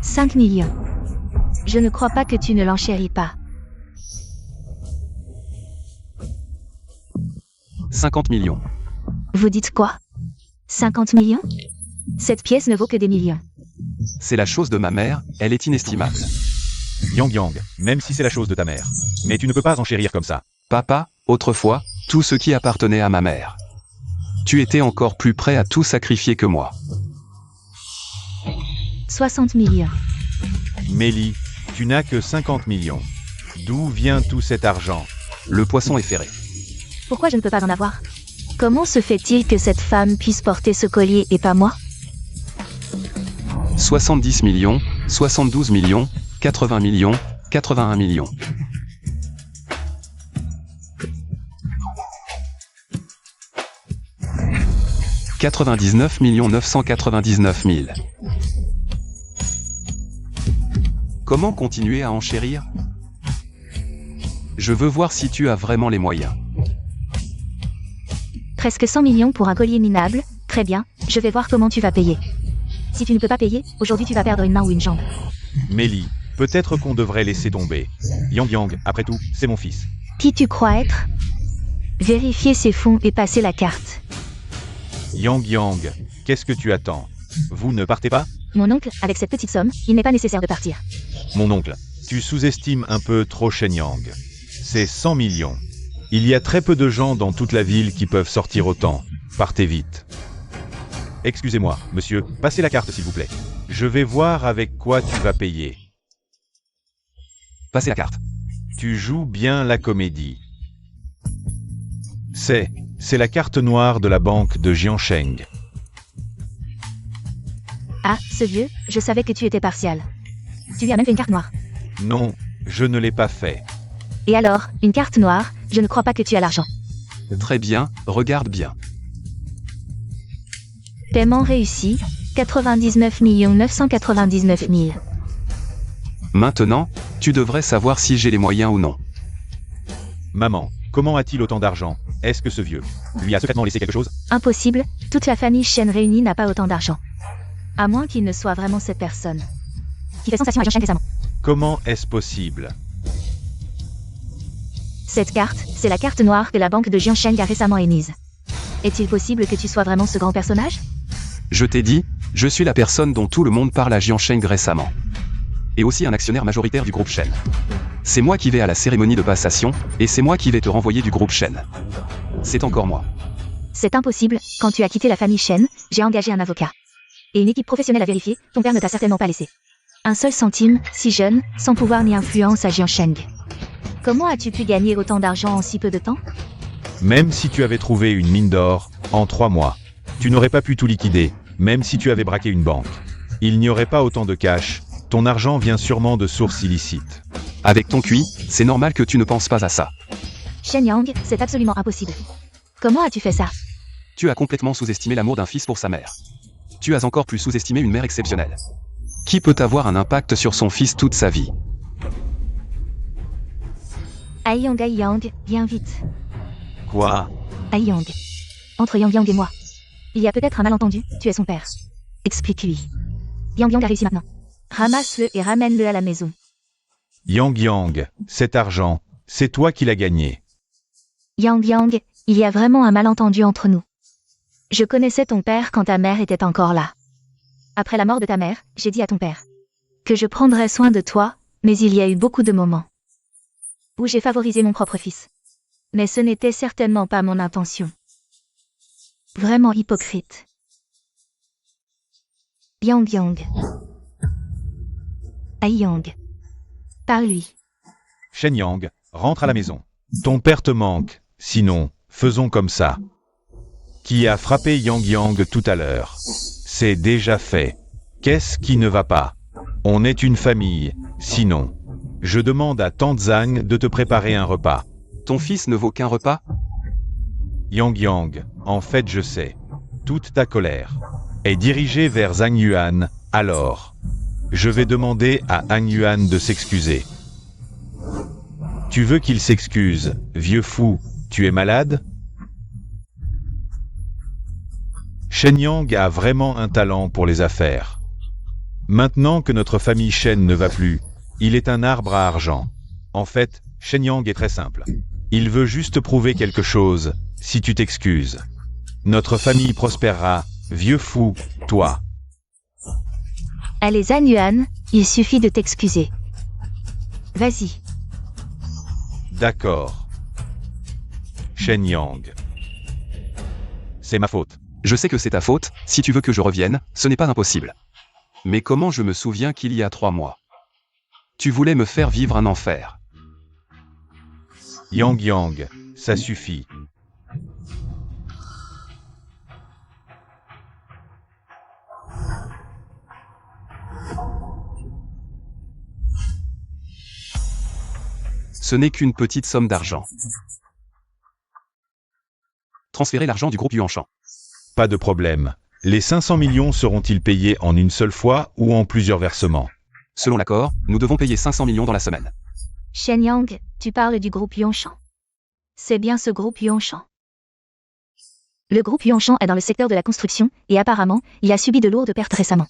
5 millions. Je ne crois pas que tu ne l'enchéris pas. 50 millions. Vous dites quoi? 50 millions? Cette pièce ne vaut que des millions. C'est la chose de ma mère, elle est inestimable. Yang, même si c'est la chose de ta mère. Mais tu ne peux pas enchérir comme ça. Papa, autrefois, tout ce qui appartenait à ma mère. Tu étais encore plus prêt à tout sacrifier que moi. 60 millions. Mélie, tu n'as que 50 millions. D'où vient tout cet argent? Le poisson est ferré. Pourquoi je ne peux pas en avoir? Comment se fait-il que cette femme puisse porter ce collier et pas moi? 70 millions, 72 millions, 80 millions, 81 millions. $99 999 000. Comment continuer à enchérir? Je veux voir si tu as vraiment les moyens. Presque 100 millions pour un collier minable. Très bien, je vais voir comment tu vas payer. Si tu ne peux pas payer, aujourd'hui tu vas perdre une main ou une jambe. Mélie, peut-être qu'on devrait laisser tomber. Yang Yang, après tout, c'est mon fils. Qui tu crois être? Vérifier ses fonds et passer la carte. Yang Yang, qu'est-ce que tu attends? Vous ne partez pas? Mon oncle, avec cette petite somme, il n'est pas nécessaire de partir. Mon oncle, tu sous-estimes un peu trop Shen Yang. C'est 100 millions. Il y a très peu de gens dans toute la ville qui peuvent sortir autant. Partez vite. Excusez-moi, monsieur, passez la carte s'il vous plaît. Je vais voir avec quoi tu vas payer. Passez la carte. Tu joues bien la comédie. C'est la carte noire de la banque de Jiansheng. Ah, ce vieux, je savais que tu étais partial. Tu lui as même fait une carte noire. Non, je ne l'ai pas fait. Et alors, une carte noire, je ne crois pas que tu as l'argent. Très bien, regarde bien. Paiement réussi, 99 999 000. Maintenant, tu devrais savoir si j'ai les moyens ou non. Maman, comment a-t-il autant d'argent? Est-ce que ce vieux lui a secrètement laissé quelque chose? Impossible, toute la famille Shen réunie n'a pas autant d'argent. À moins qu'il ne soit vraiment cette personne. Qui fait sensation à Jiansheng récemment. Comment est-ce possible? Cette carte, c'est la carte noire que la banque de Jiansheng a récemment émise. Est-il possible que tu sois vraiment ce grand personnage? Je t'ai dit, je suis la personne dont tout le monde parle à Jiansheng récemment. Et aussi un actionnaire majoritaire du groupe Shen. C'est moi qui vais à la cérémonie de passation, et c'est moi qui vais te renvoyer du groupe Shen. C'est encore moi. C'est impossible, quand tu as quitté la famille Shen, j'ai engagé un avocat. Et une équipe professionnelle à vérifier, ton père ne t'a certainement pas laissé. Un seul centime, si jeune, sans pouvoir ni influence à Jiansheng. Comment as-tu pu gagner autant d'argent en si peu de temps? Même si tu avais trouvé une mine d'or, en 3 mois, tu n'aurais pas pu tout liquider, même si tu avais braqué une banque. Il n'y aurait pas autant de cash, ton argent vient sûrement de sources illicites. Avec ton QI, c'est normal que tu ne penses pas à ça. Shen Yang, c'est absolument impossible. Comment as-tu fait ça? Tu as complètement sous-estimé l'amour d'un fils pour sa mère. Tu as encore plus sous-estimé une mère exceptionnelle. Qui peut avoir un impact sur son fils toute sa vie? Yang, viens vite. Quoi? Yang. Entre Yang et moi. Il y a peut-être un malentendu, tu es son père. Explique-lui. Yang a réussi maintenant. Ramasse-le et ramène-le à la maison. Yang, cet argent, c'est toi qui l'as gagné. Yang, il y a vraiment un malentendu entre nous. Je connaissais ton père quand ta mère était encore là. Après la mort de ta mère, j'ai dit à ton père que je prendrais soin de toi, mais il y a eu beaucoup de moments où j'ai favorisé mon propre fils. Mais ce n'était certainement pas mon intention. Vraiment hypocrite. Yang. Yang. Parle-lui. Shen Yang, rentre à la maison. Ton père te manque, sinon, faisons comme ça. Qui a frappé Yang tout à l'heure? C'est déjà fait. Qu'est-ce qui ne va pas? On est une famille, sinon. Je demande à Tante Zhang de te préparer un repas. Ton fils ne vaut qu'un repas? Yang, en fait je sais. Toute ta colère est dirigée vers Zhang Yuan, alors. Je vais demander à Zhang Yuan de s'excuser. Tu veux qu'il s'excuse, vieux fou, tu es malade? Shen Yang a vraiment un talent pour les affaires. Maintenant que notre famille Shen ne va plus, il est un arbre à argent. En fait, Shen Yang est très simple. Il veut juste prouver quelque chose, si tu t'excuses. Notre famille prospérera, vieux fou, toi. Allez Zhang Yuan, il suffit de t'excuser. Vas-y. D'accord. Shen Yang. C'est ma faute. Je sais que c'est ta faute, si tu veux que je revienne, ce n'est pas impossible. Mais comment je me souviens qu'il y a 3 mois? Tu voulais me faire vivre un enfer. Yang, ça suffit. Ce n'est qu'une petite somme d'argent. Transférez l'argent du groupe Yuanshan. Pas de problème. Les 500 millions seront-ils payés en une seule fois ou en plusieurs versements? Selon l'accord, nous devons payer 500 millions dans la semaine. Shen Yang, tu parles du groupe Yongshan. C'est bien ce groupe Yongshan. Le groupe Yongshan est dans le secteur de la construction, et apparemment, il a subi de lourdes pertes récemment.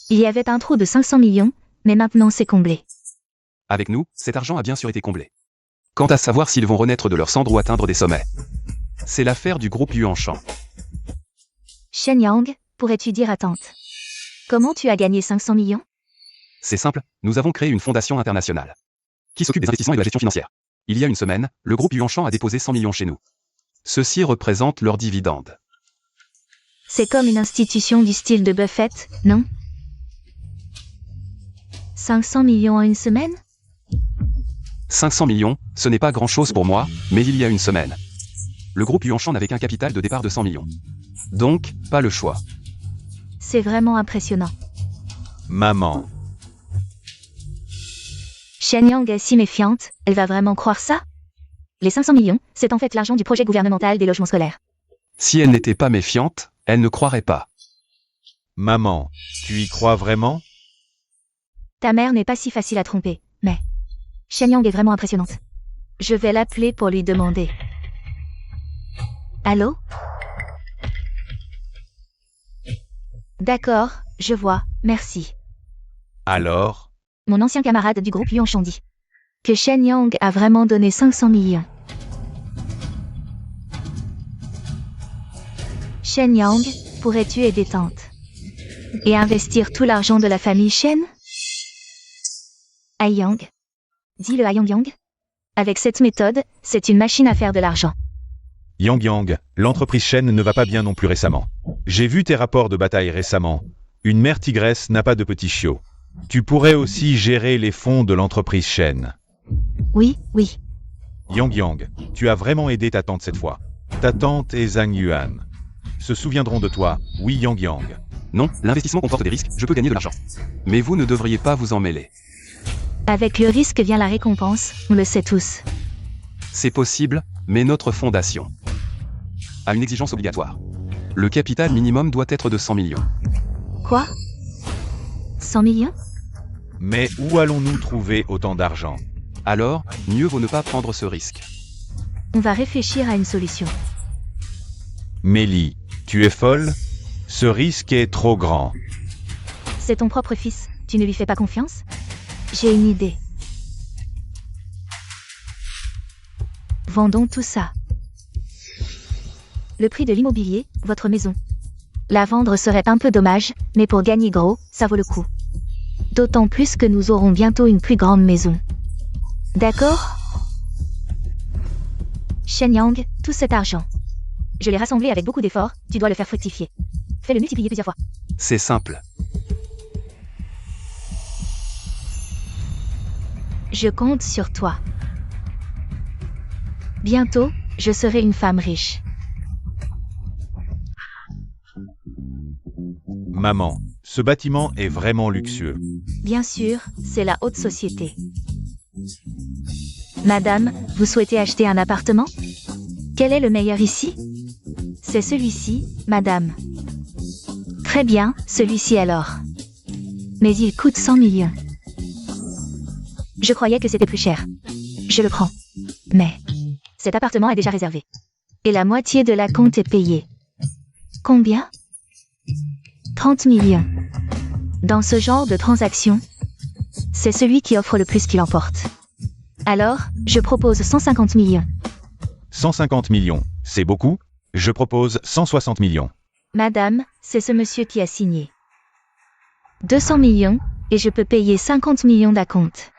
Il y avait un trou de 500 millions, mais maintenant c'est comblé. Avec nous, cet argent a bien sûr été comblé. Quant à savoir s'ils vont renaître de leurs cendres ou atteindre des sommets, c'est l'affaire du groupe Yuanshan. Shen Yang, pourrais-tu dire à tante, comment tu as gagné 500 millions? C'est simple, nous avons créé une fondation internationale qui s'occupe des investissements et de la gestion financière. Il y a une semaine, le groupe Yuanshan a déposé 100 millions chez nous. Ceci représente leurs dividendes. C'est comme une institution du style de Buffett, non? 500 millions en une semaine? 500 millions, ce n'est pas grand-chose pour moi, mais il y a une semaine. Le groupe Yuanshan n'avait qu'un capital de départ de 100 millions. Donc, pas le choix. C'est vraiment impressionnant. Maman. Shen Yang est si méfiante, elle va vraiment croire ça? Les 500 millions, c'est en fait l'argent du projet gouvernemental des logements scolaires. Si elle n'était pas méfiante, elle ne croirait pas. Maman, tu y crois vraiment? Ta mère n'est pas si facile à tromper, mais Shen Yang est vraiment impressionnante. Je vais l'appeler pour lui demander. Allô? D'accord, je vois, merci. Alors? Mon ancien camarade du groupe Yuanshan dit que Shen Yang a vraiment donné 500 millions. Shen Yang, pourrais-tu aider tante et investir tout l'argent de la famille Shen? Aiyang. Dis le Aiyang Yang. Avec cette méthode, c'est une machine à faire de l'argent. Yang, l'entreprise Shen ne va pas bien non plus récemment. J'ai vu tes rapports de bataille récemment. Une mère tigresse n'a pas de petits chiots. Tu pourrais aussi gérer les fonds de l'entreprise Shen. Oui. Yang, tu as vraiment aidé ta tante cette fois. Ta tante et Zhang Yuan se souviendront de toi, oui Yang. Non, l'investissement comporte des risques, je peux gagner de l'argent. Mais vous ne devriez pas vous en mêler. Avec le risque vient la récompense, on le sait tous. C'est possible, mais notre fondation a une exigence obligatoire. Le capital minimum doit être de 100 millions. Quoi? 100 millions? Mais où allons-nous trouver autant d'argent? Alors, mieux vaut ne pas prendre ce risque. On va réfléchir à une solution. Mélie, tu es folle? Ce risque est trop grand. C'est ton propre fils, tu ne lui fais pas confiance? J'ai une idée. Vendons tout ça. Le prix de l'immobilier, votre maison. La vendre serait un peu dommage, mais pour gagner gros, ça vaut le coup. D'autant plus que nous aurons bientôt une plus grande maison. D'accord? Shen Yang, tout cet argent. Je l'ai rassemblé avec beaucoup d'efforts, tu dois le faire fructifier. Fais-le multiplier plusieurs fois. C'est simple. Je compte sur toi. Bientôt, je serai une femme riche. Maman, ce bâtiment est vraiment luxueux. Bien sûr, c'est la haute société. Madame, vous souhaitez acheter un appartement? Quel est le meilleur ici? C'est celui-ci, madame. Très bien, celui-ci alors. Mais il coûte 100 millions. Je croyais que c'était plus cher. Je le prends. Mais cet appartement est déjà réservé. Et la moitié de la compte est payée. Combien? 30 millions. Dans ce genre de transaction, c'est celui qui offre le plus qui l'emporte. Alors, je propose 150 millions. 150 millions, c'est beaucoup? Je propose 160 millions. Madame, c'est ce monsieur qui a signé. 200 millions, et je peux payer 50 millions d'acompte.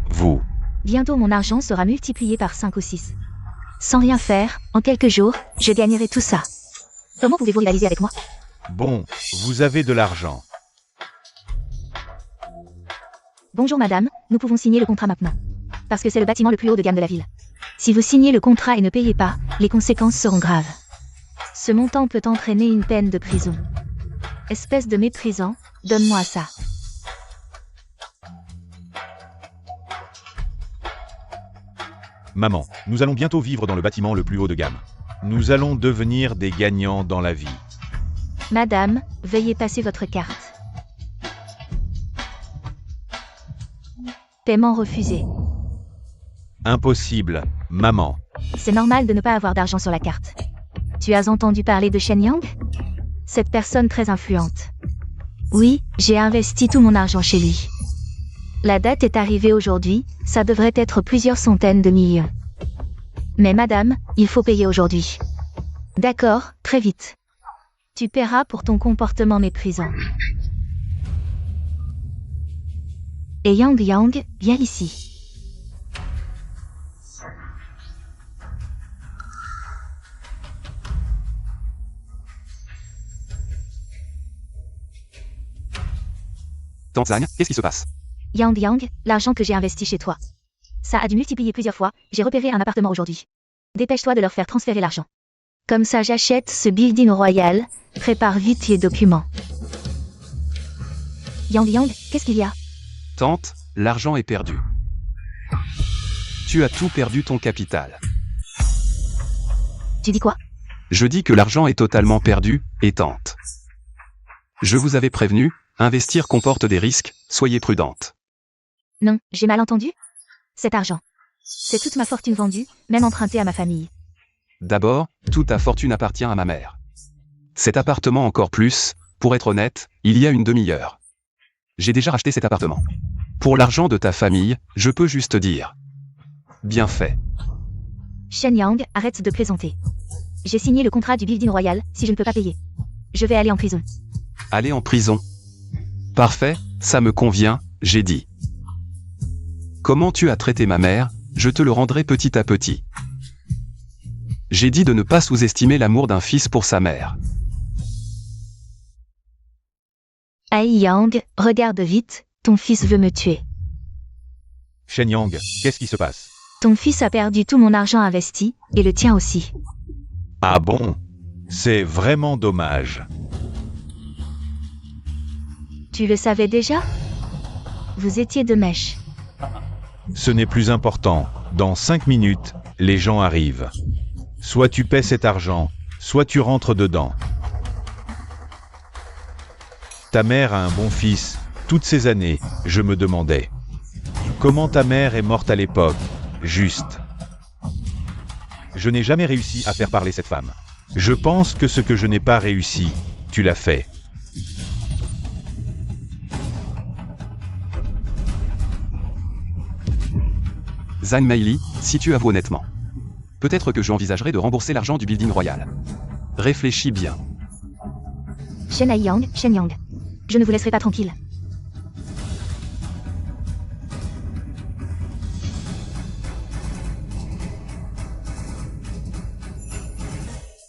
Vous. Bientôt mon argent sera multiplié par 5 ou 6. Sans rien faire, en quelques jours, je gagnerai tout ça. Comment pouvez-vous rivaliser avec moi? Bon, vous avez de l'argent. Bonjour madame, nous pouvons signer le contrat maintenant. Parce que c'est le bâtiment le plus haut de gamme de la ville. Si vous signez le contrat et ne payez pas, les conséquences seront graves. Ce montant peut entraîner une peine de prison. Espèce de méprisant, donne-moi ça. Maman, nous allons bientôt vivre dans le bâtiment le plus haut de gamme. Nous allons devenir des gagnants dans la vie. Madame, veuillez passer votre carte. Paiement refusé. Impossible, maman. C'est normal de ne pas avoir d'argent sur la carte. Tu as entendu parler de Shen Yang? Cette personne très influente. Oui, j'ai investi tout mon argent chez lui. La date est arrivée aujourd'hui, ça devrait être plusieurs centaines de millions. Mais madame, il faut payer aujourd'hui. D'accord, très vite. Tu paieras pour ton comportement méprisant. Et Yang, viens ici. Tante Zhang, qu'est-ce qui se passe? Yang, l'argent que j'ai investi chez toi. Ça a dû multiplier plusieurs fois, j'ai repéré un appartement aujourd'hui. Dépêche-toi de leur faire transférer l'argent. Comme ça j'achète ce building royal, prépare vite les documents. Yang, qu'est-ce qu'il y a? Tante, l'argent est perdu. Tu as tout perdu ton capital. Tu dis quoi? Je dis que l'argent est totalement perdu, et tante. Je vous avais prévenu, investir comporte des risques, soyez prudente. Non, j'ai mal entendu? Cet argent. C'est toute ma fortune vendue, même empruntée à ma famille. D'abord, toute ta fortune appartient à ma mère. Cet appartement encore plus, pour être honnête, il y a une demi-heure. J'ai déjà racheté cet appartement. Pour l'argent de ta famille, je peux juste dire. Bien fait. Shen Yang, arrête de plaisanter. J'ai signé le contrat du building royal, si je ne peux pas payer. Je vais aller en prison. Aller en prison. Parfait, ça me convient, j'ai dit. Comment tu as traité ma mère, je te le rendrai petit à petit. J'ai dit de ne pas sous-estimer l'amour d'un fils pour sa mère. Aïe Yang, regarde vite, ton fils veut me tuer. Shen Yang, qu'est-ce qui se passe? Ton fils a perdu tout mon argent investi, et le tien aussi. Ah bon? C'est vraiment dommage. Tu le savais déjà? Vous étiez de mèche. Ce n'est plus important. Dans 5 minutes, les gens arrivent. Soit tu paies cet argent, soit tu rentres dedans. Ta mère a un bon fils. Toutes ces années, je me demandais. Comment ta mère est morte à l'époque? Juste. Je n'ai jamais réussi à faire parler cette femme. Je pense que ce que je n'ai pas réussi, tu l'as fait. Zhang Meili, si tu avoues honnêtement. Peut-être que j'envisagerai de rembourser l'argent du building royal. Réfléchis bien. Shen Yang, je ne vous laisserai pas tranquille.